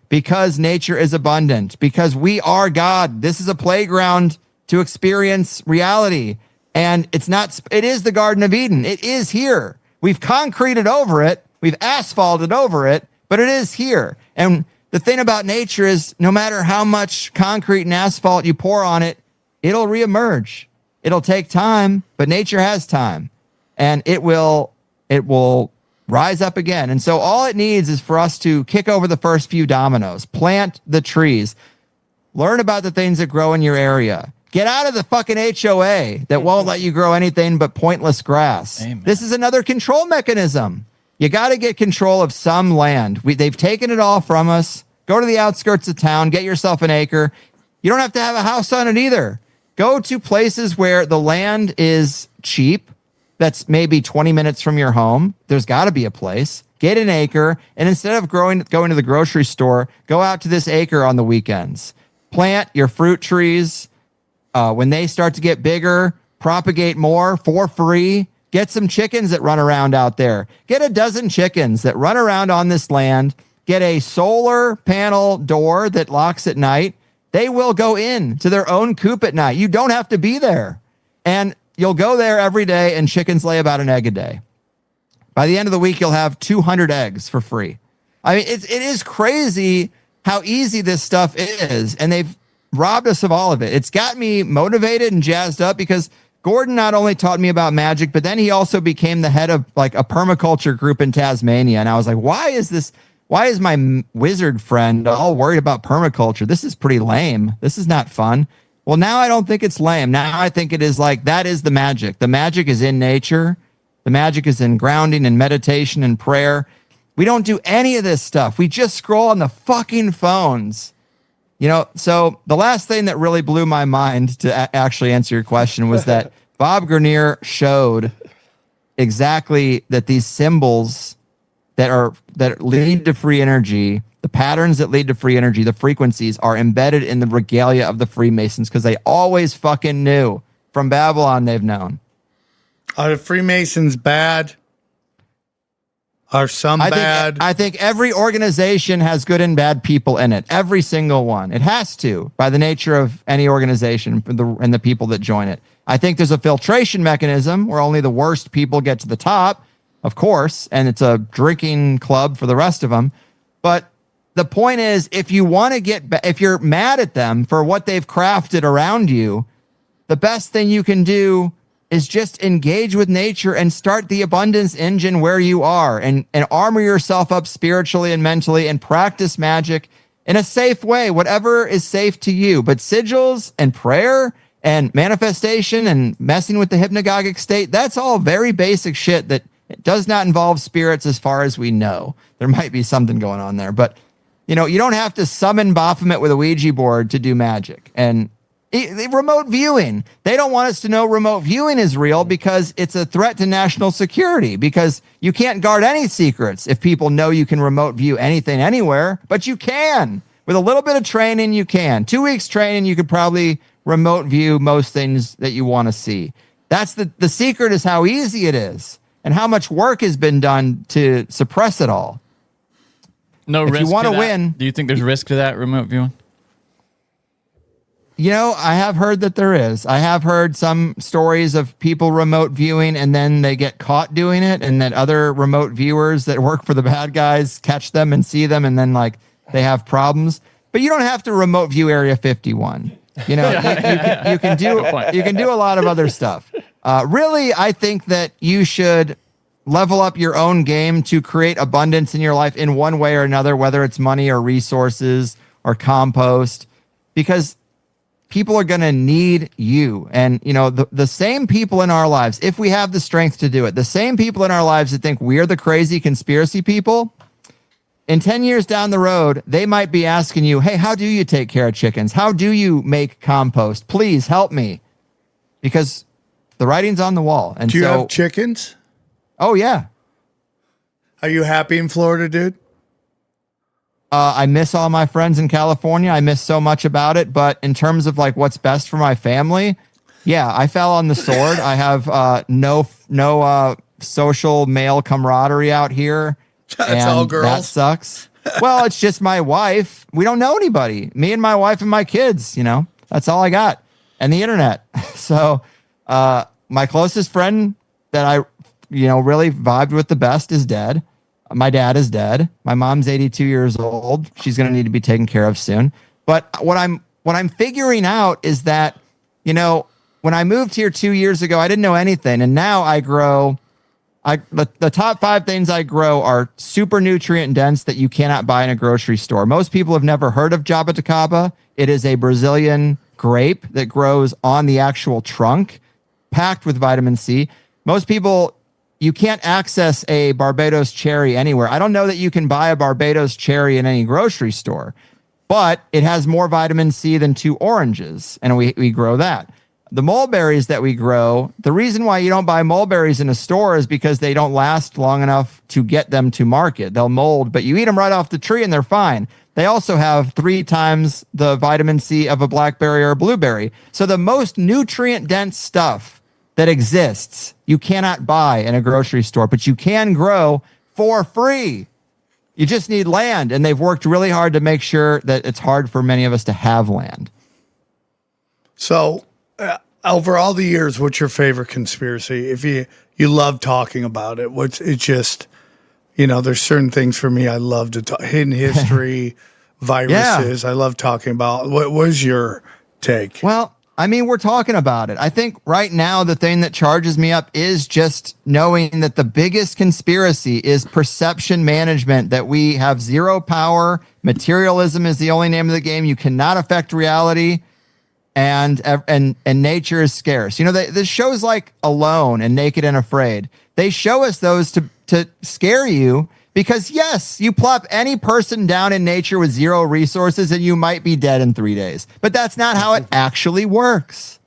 because nature is abundant, because we are God. This is a playground to experience reality, and it is the Garden of Eden. It is here. We've concreted over it. We've asphalted over it, but it is here. And the thing about nature is no matter how much concrete and asphalt you pour on it, it'll reemerge. It'll take time, but nature has time, and it will rise up again. And so all it needs is for us to kick over the first few dominoes, plant the trees, learn about the things that grow in your area. Get out of the fucking HOA that won't let you grow anything but pointless grass. Amen. This is another control mechanism. You got to get control of some land. They've taken it all from us. Go to the outskirts of town, get yourself an acre. You don't have to have a house on it either. Go to places where the land is cheap. That's maybe 20 minutes from your home. There's got to be a place. Get an acre, and instead of going to the grocery store, go out to this acre on the weekends. Plant your fruit trees. When they start to get bigger, propagate more for free. Get some chickens that run around out there. Get a dozen chickens that run around on this land. Get a solar panel door that locks at night. They will go in to their own coop at night. You don't have to be there. And you'll go there every day, and chickens lay about an egg a day. By the end of the week, you'll have 200 eggs for free. I mean, it is crazy how easy this stuff is, and they've robbed us of all of it. It's got me motivated and jazzed up because Gordon not only taught me about magic, but then he also became the head of like a permaculture group in Tasmania. And I was like, why is my wizard friend all worried about permaculture? This is pretty lame. This is not fun. Well, now I don't think it's lame. Now I think it is like, that is the magic. The magic is in nature. The magic is in grounding and meditation and prayer. We don't do any of this stuff. We just scroll on the fucking phones. So the last thing that really blew my mind to actually answer your question was that Bob Greenyer showed exactly that these symbols that lead to free energy, the patterns that lead to free energy, the frequencies are embedded in the regalia of the Freemasons because they always fucking knew. From Babylon, they've known. Are the Freemasons bad? Are some bad? I think every organization has good and bad people in it. Every single one. It has to, by the nature of any organization and the people that join it. I think there's a filtration mechanism where only the worst people get to the top, of course, and it's a drinking club for the rest of them. But the point is, if you're mad at them for what they've crafted around you, the best thing you can do is just engage with nature and start the abundance engine where you are and armor yourself up spiritually and mentally and practice magic in a safe way, whatever is safe to you. But sigils and prayer and manifestation and messing with the hypnagogic state, that's all very basic shit that It does not involve spirits as far as we know. There might be something going on there, but you don't have to summon Baphomet with a Ouija board to do magic. And remote viewing, they don't want us to know remote viewing is real because it's a threat to national security, because you can't guard any secrets if people know you can remote view anything anywhere, but you can. With a little bit of training, you can. 2 weeks training, you could probably remote view most things that you want to see. That's the secret, is how easy it is and how much work has been done to suppress it all. No risk. If you want to that, win, do you think there's risk to that remote viewing? I have heard that there is. I have heard some stories of people remote viewing and then they get caught doing it, and that other remote viewers that work for the bad guys catch them and see them, and then they have problems. But you don't have to remote view Area 51. You can do a lot of other stuff. Really, I think that you should level up your own game to create abundance in your life in one way or another, whether it's money or resources or compost, because people are going to need you. And, the same people in our lives, if we have the strength to do it, the same people in our lives that think we're the crazy conspiracy people, in 10 years down the road, they might be asking you, hey, how do you take care of chickens? How do you make compost? Please help me. Because the writing's on the wall. And do you have chickens? Oh, yeah. Are you happy in Florida, dude? I miss all my friends in California. I miss so much about it. But in terms of what's best for my family, yeah, I fell on the sword. I have no social male camaraderie out here. That's all girls. That sucks. Well, it's just my wife. We don't know anybody. Me and my wife and my kids, that's all I got. And the internet. So my closest friend that I, really vibed with the best is dead. My dad is dead. My mom's 82 years old. She's going to need to be taken care of soon. But what I'm figuring out is that, when I moved here 2 years ago, I didn't know anything. And now I grow. The top 5 things I grow are super nutrient dense that you cannot buy in a grocery store. Most people have never heard of jabuticaba. It is a Brazilian grape that grows on the actual trunk, packed with vitamin C. Most people, you can't access a Barbados cherry anywhere. I don't know that you can buy a Barbados cherry in any grocery store, but it has more vitamin C than 2 oranges, and we grow that. The mulberries that we grow, the reason why you don't buy mulberries in a store is because they don't last long enough to get them to market. They'll mold, but you eat them right off the tree and they're fine. They also have 3 times the vitamin C of a blackberry or a blueberry. So the most nutrient-dense stuff that exists, you cannot buy in a grocery store, but you can grow for free. You just need land, and they've worked really hard to make sure that it's hard for many of us to have land. So, over all the years, what's your favorite conspiracy? If you love talking about it, it's just, there's certain things for me I love to talk, hidden history, viruses. Yeah. I love talking about. What was your take? Well, we're talking about it. I think right now the thing that charges me up is just knowing that the biggest conspiracy is perception management, that we have zero power. Materialism is the only name of the game. You cannot affect reality. And nature is scarce. The shows like Alone and Naked and Afraid, they show us those to scare you, because yes, you plop any person down in nature with zero resources and you might be dead in 3 days. But that's not how it actually works.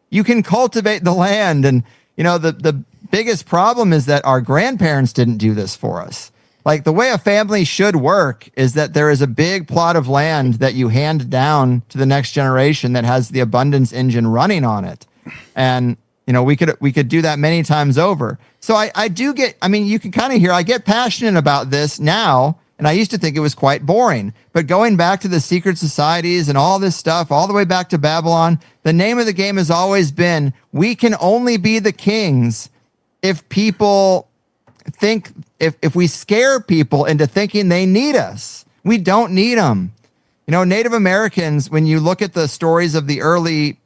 You can cultivate the land, and the biggest problem is that our grandparents didn't do this for us. Like, the way a family should work is that there is a big plot of land that you hand down to the next generation that has the abundance engine running on it. And, we could do that many times over. So I do get, you can kind of hear, I get passionate about this now, and I used to think it was quite boring. But going back to the secret societies and all this stuff, all the way back to Babylon, the name of the game has always been, we can only be the kings if people think, if we scare people into thinking they need us. We don't need them. Native Americans, when you look at the stories of the early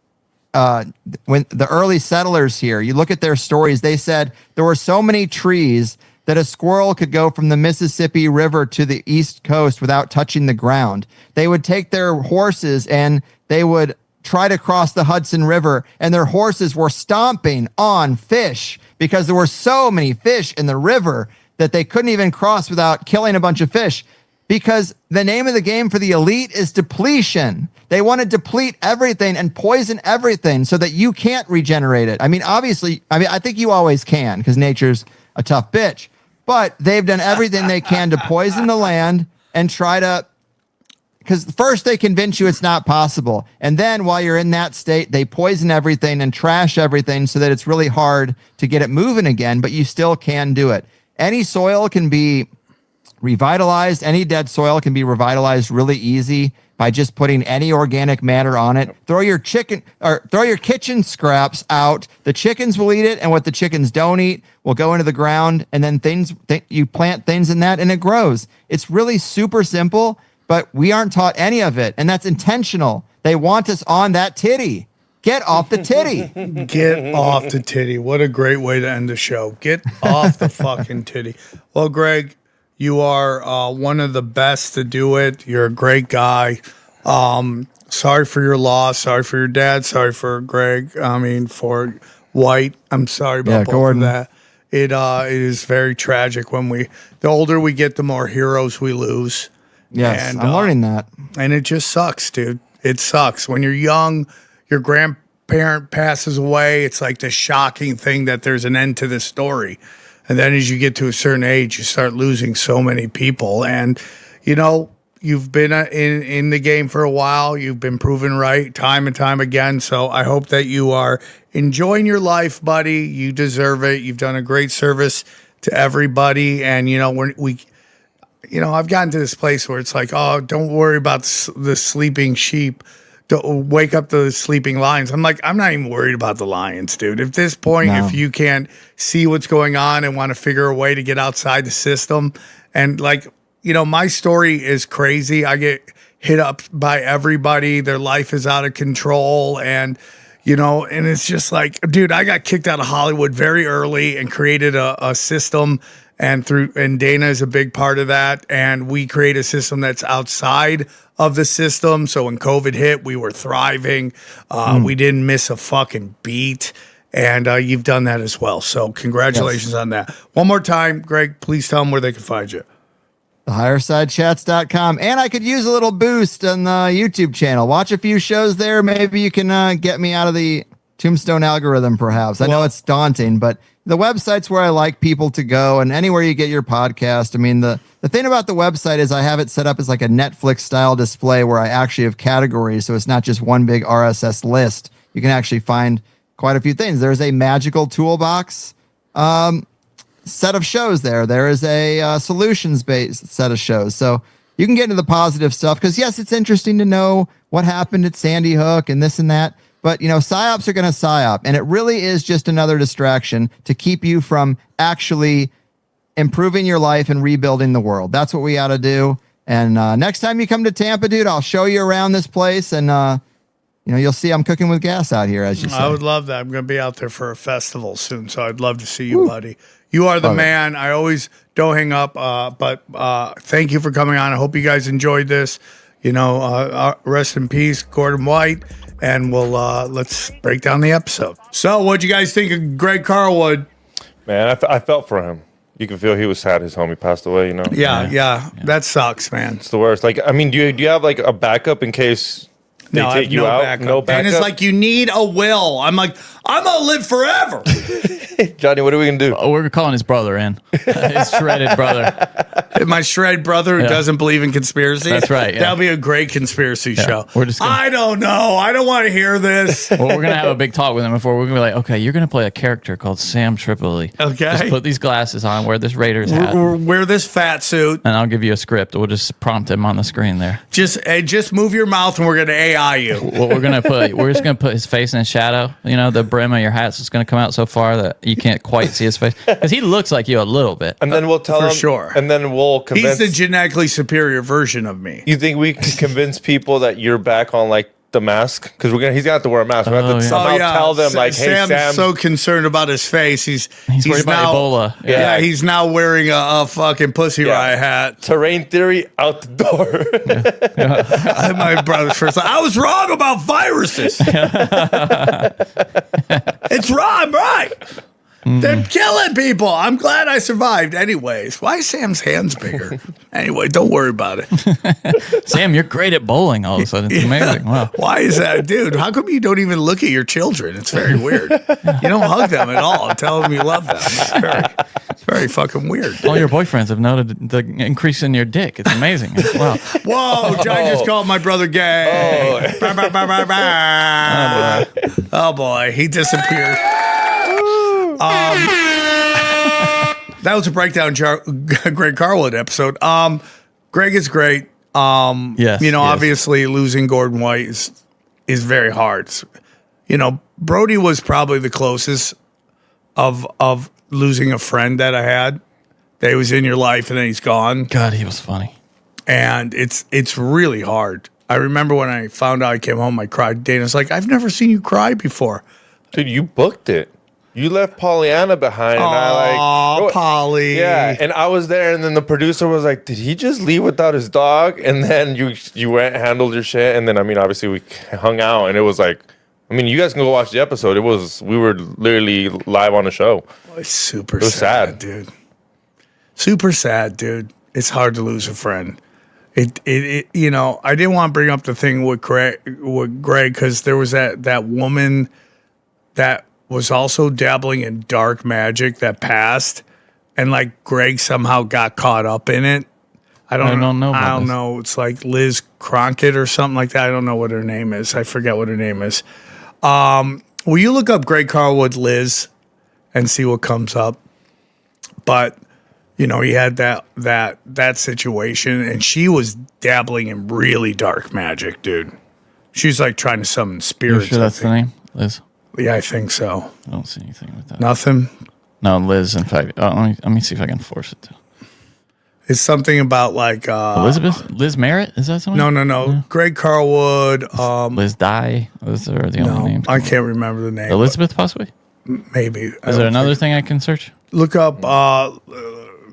settlers here, you look at their stories, they said there were so many trees that a squirrel could go from the Mississippi River to the East Coast without touching the ground. They would take their horses and they would try to cross the Hudson River, and their horses were stomping on fish because there were so many fish in the river that they couldn't even cross without killing a bunch of fish. Because the name of the game for the elite is depletion. They want to deplete everything and poison everything so that you can't regenerate it. I mean, obviously, I think you always can because nature's a tough bitch. But they've done everything they can to poison the land and try to, because first they convince you it's not possible. And then while you're in that state, they poison everything and trash everything so that it's really hard to get it moving again, but you still can do it. Any soil can be revitalized. Any dead soil can be revitalized really easy by just putting any organic matter on it. Throw your kitchen scraps out. The chickens will eat it, and what the chickens don't eat will go into the ground, and then you plant things in that and it grows. It's really super simple, but we aren't taught any of it, and that's intentional. They want us on that titty. Get off the titty. Get off the titty. What a great way to end the show. Get off the fucking titty. Well, Greg, you are one of the best to do it. You're a great guy. Sorry for your loss. Sorry for your dad. Sorry for Greg. I mean, for White. I'm sorry about both Gordon. of that. It is very tragic when the older we get, the more heroes we lose. Yes, And, I'm learning that. And it just sucks, dude. It sucks. When you're young, your grandparent passes away. It's like the shocking thing that there's an end to the story. And then as you get to a certain age, you start losing so many people. And, you've been in the game for a while. You've been proven right time and time again. So I hope that you are enjoying your life, buddy. You deserve it. You've done a great service to everybody. And, I've gotten to this place where it's like, oh, don't worry about the sleeping sheep. Don't wake up the sleeping lions. I'm like, I'm not even worried about the lions, dude. At this point, if you can't see what's going on and want to figure a way to get outside the system, and my story is crazy. I get hit up by everybody. Their life is out of control. And, and it's just like, dude, I got kicked out of Hollywood very early and created a system. And Dana is a big part of that. And we create a system that's outside of the system. So when COVID hit, we were thriving. We didn't miss a fucking beat. And you've done that as well. So congratulations on that. One more time, Greg, please tell them where they can find you. TheHighersideChats.com. And I could use a little boost on the YouTube channel. Watch a few shows there. Maybe you can get me out of the Tombstone algorithm, perhaps. I know it's daunting, but the website's where I like people to go, and anywhere you get your podcast. I mean, the thing about the website is I have it set up as like a Netflix style display where I actually have categories, so it's not just one big RSS list. You can actually find quite a few things. There's a magical toolbox set of shows there. There is a solutions-based set of shows. So you can get into the positive stuff because, yes, it's interesting to know what happened at Sandy Hook and this and that. But, PSYOPs are going to PSYOP, and it really is just another distraction to keep you from actually improving your life and rebuilding the world. That's what we ought to do. And next time you come to Tampa, dude, I'll show you around this place, and you'll see I'm cooking with gas out here, as you say. I would love that. I'm going to be out there for a festival soon, so I'd love to see you, buddy. You are the man. I always don't hang up, but thank you for coming on. I hope you guys enjoyed this. Rest in peace, Gordon White. And we'll let's break down the episode. So, what'd you guys think of Greg Carlwood? Man, I felt for him. You can feel he was sad his homie passed away, Yeah. That sucks, man. It's the worst. Like, I mean, do you have like a backup in case they take you out? Backup. No backup. And it's like, you need a will. I'm like, I'm going to live forever. Johnny, what are we going to do? Oh, we're calling his brother in. His shredded brother. My shred brother who doesn't believe in conspiracy. That's right. Yeah. That'll be a great conspiracy show. We're just I don't know. I don't want to hear this. Well, we're going to have a big talk with him before. We're going to be like, okay, you're going to play a character called Sam Tripoli. Okay. Just put these glasses on, wear this Raiders hat. Wear this fat suit. And I'll give you a script. We'll just prompt him on the screen there. Just move your mouth and we're going to AI you. What we're just going to put his face in shadow. The brim of your hat's just going to come out so far that you can't quite see his face. Because he looks like you a little bit. And then we'll tell him. For sure. And then we'll convince. He's the genetically superior version of me. You think we can convince people that you're back on like the mask? Because he's gonna have to wear a mask. We have to yeah. somehow tell them like, hey, Sam's so concerned about his face. He's worried about Ebola. Yeah, he's now wearing a fucking pussy riot hat. terrain theory out the door. My brother's first. I was wrong about viruses. It's wrong, I'm right. They're killing people. I'm glad I survived. Anyways, why is Sam's hands bigger? Anyway, don't worry about it. Sam, you're great at bowling all of a sudden. It's amazing. Wow. Why is that, dude? How come you don't even look at your children? It's very weird. You don't hug them at all. Tell them you love them. It's very fucking weird. All your boyfriends have noted the increase in your dick. It's amazing. Wow. Whoa, Johnny just called my brother gay. Bah, bah, bah, bah, bah. Oh boy, he disappeared. That was a breakdown, Greg Carlwood episode. Greg is great. Yes, Obviously losing Gordon White is very hard. Brody was probably the closest of losing a friend that I had. That he was in your life and then he's gone. God, he was funny. And it's really hard. I remember when I found out I came home, I cried. Dana's like, I've never seen you cry before. Dude, you booked it. You left Pollyanna behind, and I like, Polly. Yeah, and I was there, and then the producer was like, "Did he just leave without his dog?" And then you went and handled your shit, and then obviously we hung out, and it was like, you guys can go watch the episode. We were literally live on the show. It's super sad, dude. Super sad, dude. It's hard to lose a friend. I didn't want to bring up the thing with Greg because there was that woman that was also dabbling in dark magic that passed, and like Greg somehow got caught up in it. I don't know. I don't know. It's like Liz Cronkite or something like that. I don't know what her name is. I forget what her name is. Will you look up Greg Carlwood Liz and see what comes up? But he had that situation, and she was dabbling in really dark magic, dude. She's like trying to summon spirits. You sure that's the name, Liz? Yeah, I think so. I don't see anything with that. Nothing? No, Liz, in fact. Let me see if I can force it to. It's something about like... Elizabeth? Liz Merritt? Is that someone? No. Yeah. Greg Carlwood. Liz Dye? Those are the only names. I can't remember the name. Elizabeth, possibly? Maybe. Is there another thing I can search? Look up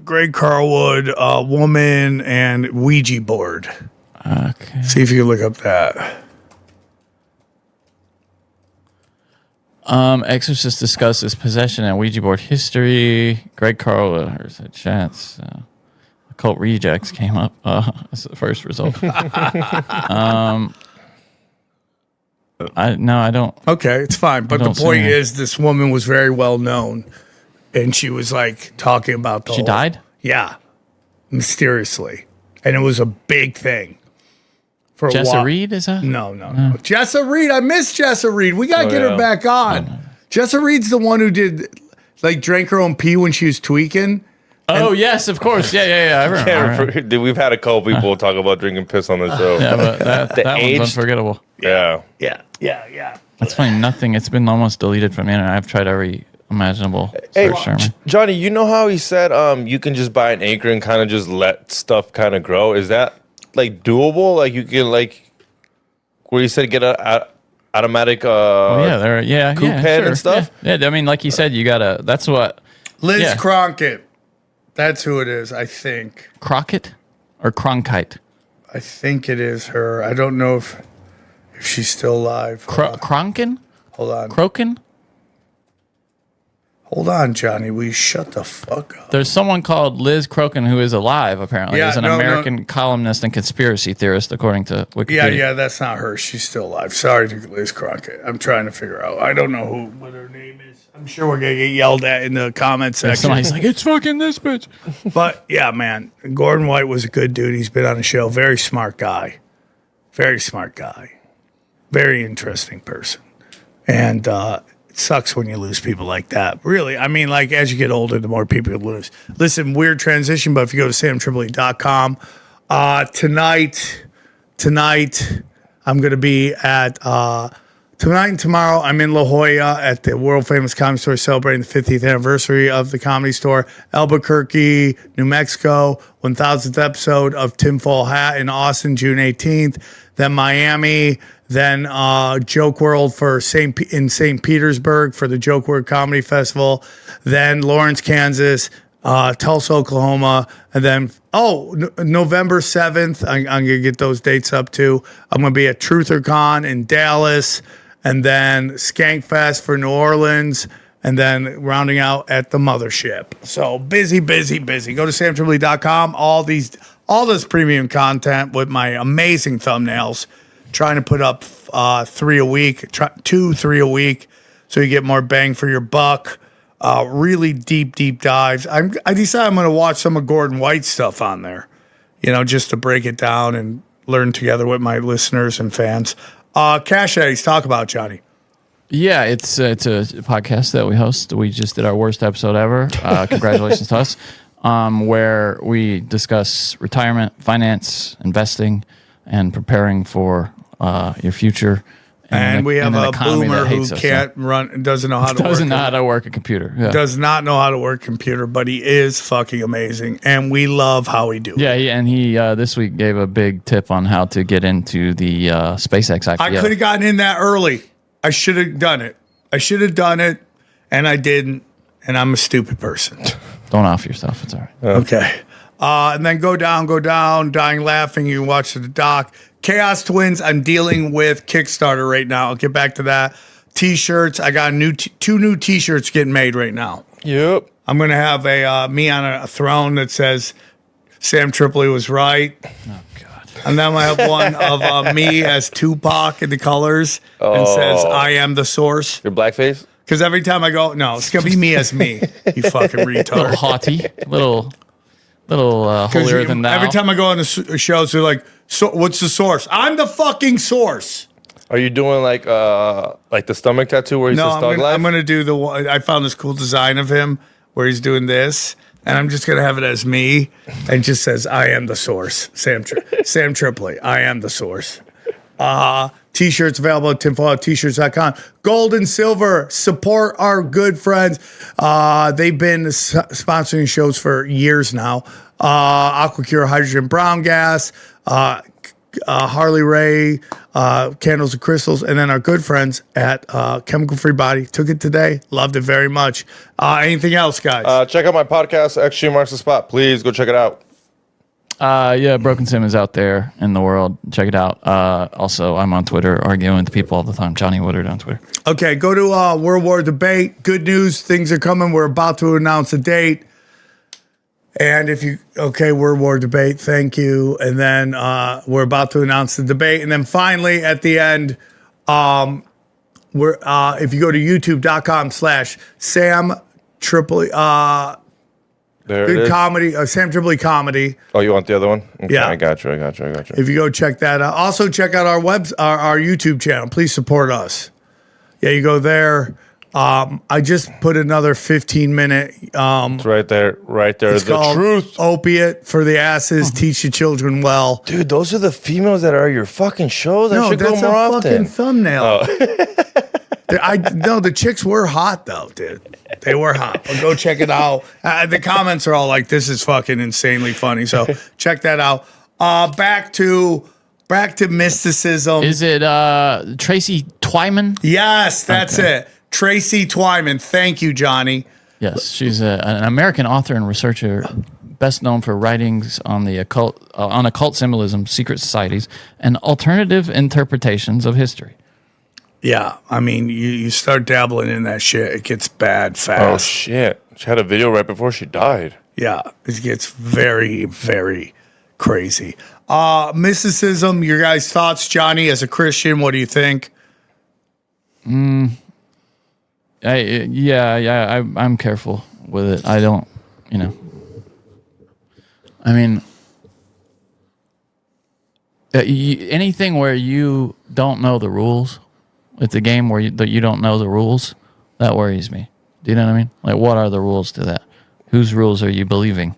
Greg Carlwood, woman, and Ouija board. Okay. See if you can look up that. Exorcist discusses possession and Ouija board history. Greg Carlwood said chats. Occult rejects came up as the first result. I don't. Okay, it's fine. But the point is, this woman was very well known, and she was like talking about She died? Yeah, mysteriously, and it was a big thing. For Jessa Reed, is that? No. Jessa Reed. I miss Jessa Reed. We got to get her back on. Jessa Reed's the one who did, like, drank her own pee when she was tweaking. Oh, yes, of course. Yeah. I remember. Dude, we've had a couple people talk about drinking piss on the show. Yeah, but that one's unforgettable. Yeah. That's funny. Nothing. It's been almost deleted from the internet. I've tried every imaginable search term. Johnny, you know how he said you can just buy an acre and kind of just let stuff kind of grow? Is that like doable? Like you can where you said get a automatic coop head and stuff? Yeah, I mean, like you said, you gotta. That's what Liz Cronkite. That's who it is, I think. Crockett or Cronkite? I think it is her. I don't know if she's still alive. Kronkin? Hold on. Crokin? Hold on, Johnny. We shut the fuck up. There's someone called Liz Crokin who is alive, apparently. Yeah, He's an American columnist and conspiracy theorist, according to Wikipedia. Yeah, that's not her. She's still alive. Sorry to Liz Cronkite. I'm trying to figure out. I don't know what her name is. I'm sure we're going to get yelled at in the comment section. Somebody's like, it's fucking this bitch. But, yeah, man. Gordon White was a good dude. He's been on the show. Very smart guy. Very smart guy. Very interesting person. And, it sucks when you lose people like that. Really, I mean, like, as you get older, the more people you lose. Listen, weird transition, but if you go to samtripoli.com, tonight, I'm going to be at, tonight and tomorrow, I'm in La Jolla at the world-famous Comedy Store celebrating the 50th anniversary of the Comedy Store. Albuquerque, New Mexico, 1000th episode of Tinfoil Hat in Austin, June 18th. then Miami, then Joke World for in St. Petersburg for the Joke World Comedy Festival, then Lawrence, Kansas, Tulsa, Oklahoma, and then November 7th. I'm gonna get those dates up too. I'm gonna be at TrutherCon in Dallas, and then Skankfest for New Orleans, and then rounding out at the Mothership. So busy. Go to samtripoli.com. All this premium content with my amazing thumbnails. Trying to put up 3 a week, 3 a week, so you get more bang for your buck. Really deep dives. I decided I'm going to watch some of Gordon White's stuff on there, just to break it down and learn together with my listeners and fans. Cash Addies, talk about, Johnny. Yeah, it's a podcast that we host. We just did our worst episode ever. Congratulations to us, where we discuss retirement, finance, investing, and preparing for your future. And we have a boomer who can't run, doesn't know how to work a computer. Yeah. Does not know how to work a computer, but he is fucking amazing, and we love how he do. Yeah, and he this week gave a big tip on how to get into the SpaceX IPO. I could have gotten in that early. I should have done it. And I didn't. And I'm a stupid person. Don't off yourself. It's all right. Okay. And then go down, dying laughing. You can watch the doc. Chaos Twins, I'm dealing with Kickstarter right now. I'll get back to that. T-shirts. I got two new T-shirts getting made right now. Yep. I'm going to have a me on a throne that says Sam Tripoli was right. Oh, God. And then I have one of me as Tupac in the colors and says, I am the source. Your blackface? Because every time I go, no, it's going to be me as me, you fucking retard. Little haughty. Little holier than thou. Every time I go on the shows, they're like, so, what's the source? I'm the fucking source. Are you doing like the stomach tattoo where he says Thug Life? I'm going to do the one. I found this cool design of him where he's doing this. And I'm just going to have it as me and just says, I am the source. Sam Tripoli, I am the source. T-shirts available at tinfoil.t-shirts.com. Gold and silver, support our good friends. They've been sponsoring shows for years now. AquaCure Hydrogen Brown Gas, Harley Ray, Candles and Crystals, and then our good friends at Chemical Free Body. Took it today. Loved it very much. Anything else, guys? Check out my podcast, Extreme Marks the Spot. Please go check it out. Yeah, Broken Sim is out there in the world. Check it out. Also, I'm on Twitter arguing with people all the time. Johnny Woodard on Twitter. Okay, go to World War Debate. Good news, things are coming. We're about to announce a date. And World War Debate, thank you. And then we're about to announce the debate. And then finally, at the end, if you go to youtube.com/Sam Tripoli, Good comedy, Sam Tripoli Comedy. Oh, you want the other one? Okay, Yeah. I got you. If you go check that out. Also, check out our YouTube channel. Please support us. Yeah, you go there. I just put another 15-minute. It's right there. It's the called truth. Opiate for the Asses. Teach the children well. Dude, those are the females that are your fucking shows. I should go that's more a often. fucking thumbnail. The chicks were hot though, dude. They were hot. Well, go check it out. The comments are all like, "This is fucking insanely funny." So check that out. Back to mysticism. Is it Tracy Twyman? Yes, that's it. Tracy Twyman. Thank you, Johnny. Yes, she's an American author and researcher, best known for writings on the occult symbolism, secret societies, and alternative interpretations of history. Yeah, I mean, you start dabbling in that shit, it gets bad fast. Oh shit! She had a video right before she died. Yeah, it gets very, very crazy. Mysticism, your guys' thoughts, Johnny, as a Christian, what do you think? I'm careful with it. I don't, I mean, anything where you don't know the rules, it's a game where you don't know the rules, that worries me. Do you know what I mean? Like, what are the rules to that? Whose rules are you believing?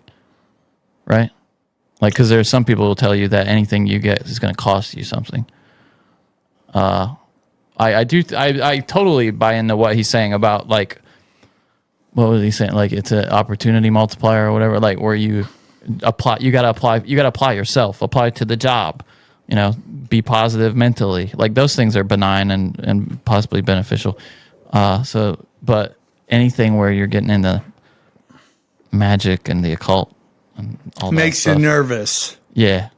Right? Like, because there's some people who will tell you that anything you get is going to cost you something. I totally buy into what he's saying about, like, what was he saying? Like, it's an opportunity multiplier or whatever. Like, where you got to apply yourself, apply to the job, be positive mentally. Like those things are benign and possibly beneficial. But anything where you're getting into magic and the occult and all Makes that you stuff. nervous. Yeah.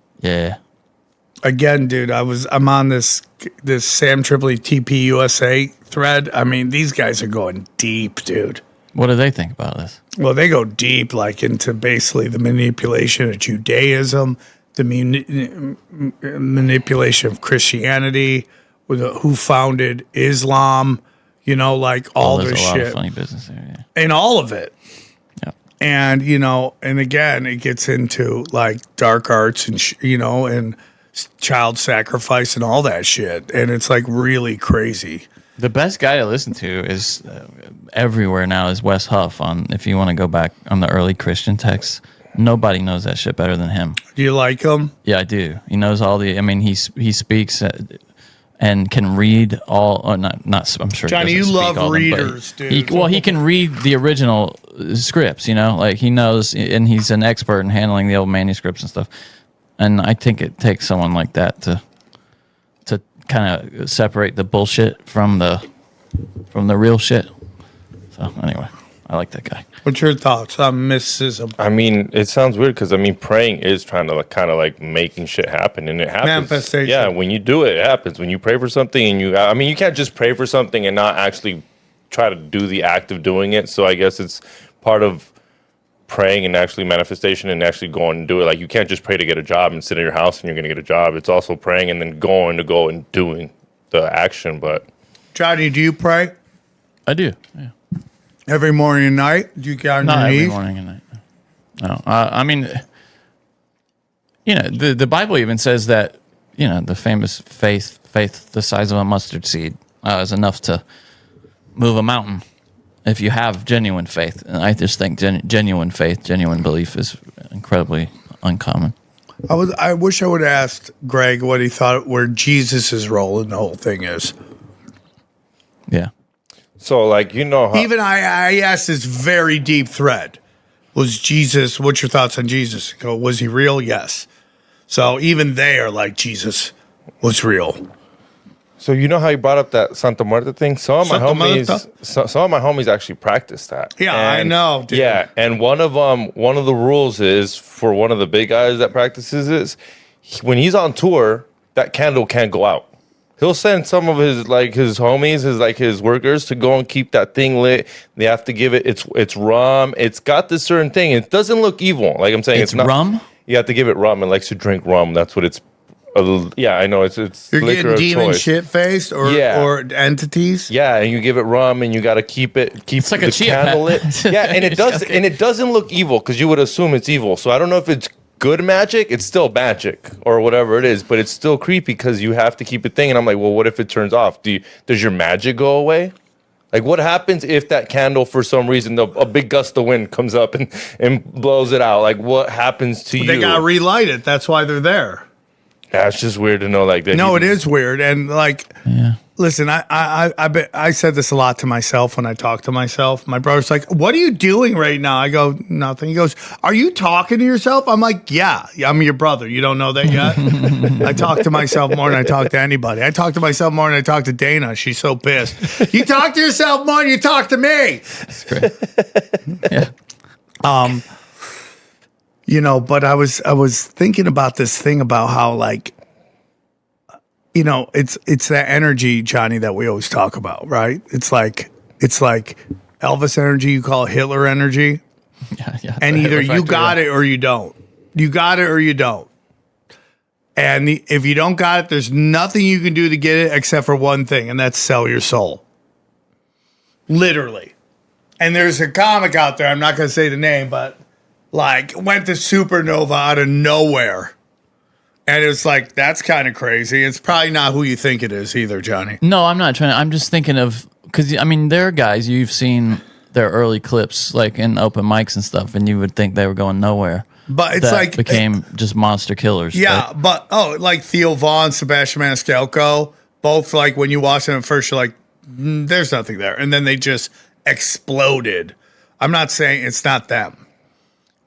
Again, dude, I'm on this Sam Tripoli TP USA thread. I mean, these guys are going deep, dude. What do they think about this? Well, they go deep, like into basically the manipulation of Judaism, the manipulation of Christianity, with who founded Islam. Like all there's this a lot shit, of funny business there. Yeah. and all of it. Yeah. And and again, it gets into like dark arts and and child sacrifice and all that shit, and it's like really crazy. The best guy to listen to is everywhere now is Wes Huff. If you want to go back on the early Christian texts, nobody knows that shit better than him. Do you like him? Yeah, I do. He knows all the. I mean, he speaks and can read all. Or not. I'm sure. Johnny, he you doesn't speak love all of them, but readers, dude. He can read the original scripts. Like he knows, and he's an expert in handling the old manuscripts and stuff. And I think it takes someone like that to kind of separate the bullshit from the real shit. So anyway, I like that guy. What's your thoughts on mysticism? I mean, it sounds weird because praying is trying to kind of making shit happen, and it happens. Manifestation. Yeah, when you do it, it happens. When you pray for something, and you can't just pray for something and not actually try to do the act of doing it. So I guess it's part of praying and actually manifestation and actually going and do it. Like you can't just pray to get a job and sit in your house and you're going to get a job. It's also praying and then going to go and doing the action. But Johnny, do you pray I do. Yeah. every morning and night? Do you get on Not your every knees? morning and night. No. I mean, the Bible even says that, the famous faith the size of a mustard seed is enough to move a mountain if you have genuine faith. And I just think genuine faith, genuine belief is incredibly uncommon. I wish I would have asked Greg what he thought where Jesus' role in the whole thing is. Yeah. so how, Even I asked this very deep thread. Was Jesus, what's your thoughts on Jesus? Go, was he real? Yes. So even they are like, Jesus was real. So how you brought up that Santa Muerte thing? Some of my Santa homies actually practice that. Yeah, I know, dude. Yeah, and one of the rules is for one of the big guys that practices is when he's on tour, that candle can't go out. He'll send some of his homies, his workers to go and keep that thing lit. They have to give it's rum. It's got this certain thing. It doesn't look evil. Like I'm saying, It's not rum? You have to give it rum. It likes to drink rum. That's what it's. Yeah, I know it's You're liquor getting of demon choice. shit faced or entities. Yeah, and you give it rum, and you got to keep like the a chia candle pet. lit. Yeah, and it doesn't look evil because you would assume it's evil. So I don't know if it's good magic. It's still magic or whatever it is, but it's still creepy because you have to keep it thing. And I'm like, well, what if it turns off? Does your magic go away? Like, what happens if that candle, for some reason, a big gust of wind comes up and blows it out? Like, what happens to you? They got to relight it. That's why they're there. Yeah, it's just weird to know like that. No, it is weird. And listen, I said this a lot to myself when I talk to myself. My brother's like, what are you doing right now? I go, nothing. He goes, are you talking to yourself? I'm like, yeah, I'm your brother. You don't know that yet? I talk to myself more than I talk to anybody. I talk to myself more than I talk to Dana. She's so pissed. You talk to yourself more than you talk to me. That's great. Yeah. But I was thinking about this thing about how it's that energy, Johnny, that we always talk about, right? It's like Elvis energy, you call it Hitler energy. Yeah. And either you got it or you don't. You got it or you don't. And if you don't got it, there's nothing you can do to get it except for one thing, and that's sell your soul. Literally. And there's a comic out there, I'm not going to say the name, but went to supernova out of nowhere. And it's like, that's kind of crazy. It's probably not who you think it is either, Johnny. No, I'm not trying to. I'm just thinking of, because, there are guys, you've seen their early clips, in open mics and stuff, and you would think they were going nowhere. But it's that became just monster killers. Yeah, but, like Thiel Vaughn, Sebastian Maniscalco, both, when you watch them at first, you're like, there's nothing there. And then they just exploded. I'm not saying it's not them.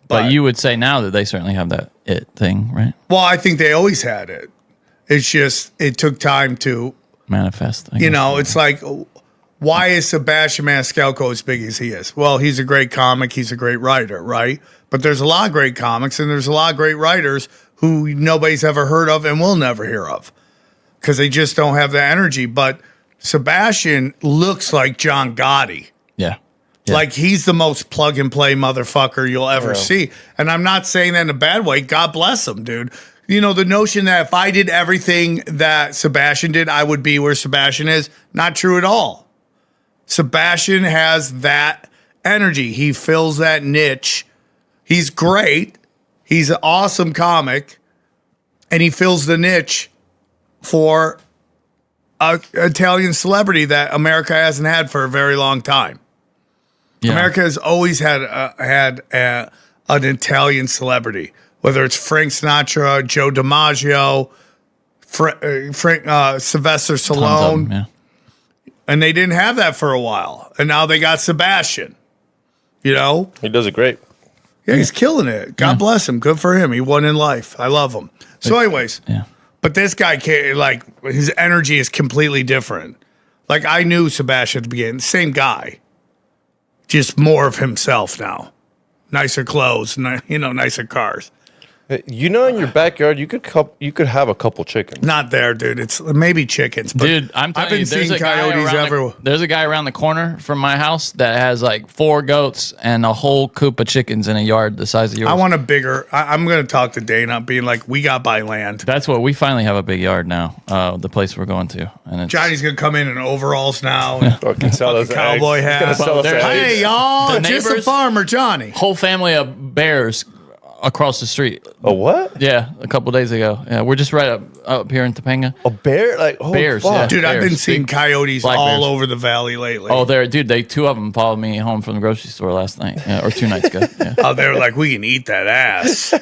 But you would say now that they certainly have that it thing, right? Well, I think they always had it. It's just it took time to, manifest. I you guess. know, it's like, why is Sebastian Maniscalco as big as he is? Well, he's a great comic. He's a great writer, right? But there's a lot of great comics and there's a lot of great writers who nobody's ever heard of and will never hear of because they just don't have the energy. But Sebastian looks like John Gotti. Yeah. Yeah. Like he's the most plug and play motherfucker you'll ever see. And I'm not saying that in a bad way. God bless him, dude. You know, the notion that if I did everything that Sebastian did, I would be where Sebastian is, not true at all. Sebastian has that energy. He fills that niche. He's great. He's an awesome comic. And he fills the niche for an Italian celebrity that America hasn't had for a very long time. Yeah. America has always had an Italian celebrity, whether it's Frank Sinatra, Joe DiMaggio, Sylvester Tons of Stallone, them, yeah. and they didn't have that for a while. And now they got Sebastian. You know, He does it great. yeah, he's killing it. God bless him. Good for him. He won in life. I love him. So, anyways, Yeah. but this guy can't, like, his energy is completely different. Like, I knew Sebastian at the beginning, same guy. Just more of himself now. Nicer clothes, nicer cars. You know, in your backyard, you could have a couple chickens. Not there, dude. It's maybe chickens. But Dude, I'm telling I've been you, there's seeing a guy coyotes everywhere. There's a guy around the corner from my house that has like 4 goats and a whole coop of chickens in a yard the size of yours. I want a bigger. I'm going to talk to Dana, being like, we got by land. That's what we finally have a big yard now. The place we're going to, and it's, Johnny's going to come in overalls now. And Fucking sell us cowboy eggs. hat. He's gonna sell us Well, eggs. hey, y'all. The Just a neighbors- farmer, Johnny. whole family of bears across the street. A what? Yeah, a couple days ago. Yeah, we're just right up here in Topanga. A bear? Like holy Bears, fuck. yeah. Dude, I've been Bears, seeing big coyotes black all bears. over the valley lately. Oh, dude, 2 of them followed me home from the grocery store last night, or 2 nights ago. Yeah. Oh, they were like, we can eat that ass.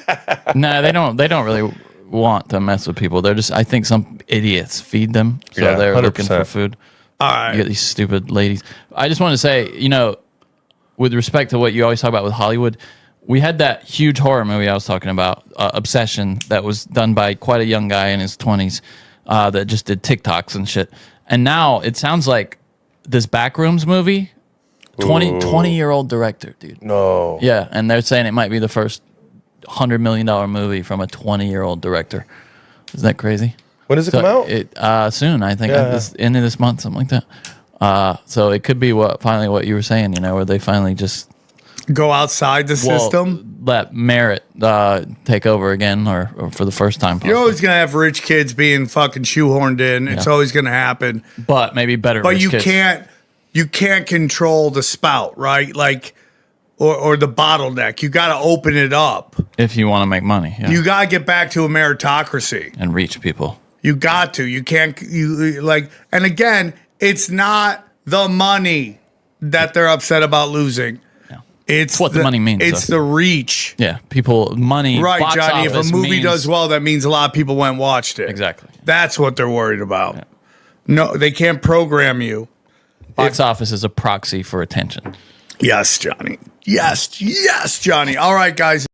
No, they don't really want to mess with people. They're just, I think some idiots feed them, so Yeah, they're looking 100%. for food. All You right. get these stupid ladies. I just want to say, with respect to what you always talk about with Hollywood, we had that huge horror movie I was talking about, Obsession, that was done by quite a young guy in his 20s that just did TikToks and shit. And now it sounds like this Backrooms movie, 20-year-old director, dude. No. Yeah, and they're saying it might be the first $100 million movie from a 20-year-old director. Isn't that crazy? When does it come out? Soon, I think, Yeah. end of this month, something like that. So it could be what you were saying, where they finally just Go outside the system. let merit take over again, or for the first time. You're Possibly. always going to have rich kids being fucking shoehorned in. It's Yeah. always going to happen. But maybe better. But rich you kids. can't control the spout, right? Like, or the bottleneck. You got to open it up. if you want to make money. Yeah. You got to get back to a meritocracy. and reach people. You got to. You can't. And again, it's not the money that they're upset about losing. Yeah. It's what the money means, It's though. the reach. Yeah, people, money. Right, box Johnny. If a office movie means- does well, that means a lot of people went and watched it. Exactly. That's what they're worried about. Yeah. No, they can't program you. box office is a proxy for attention. Yes, Johnny. Yes, Johnny. All right, guys.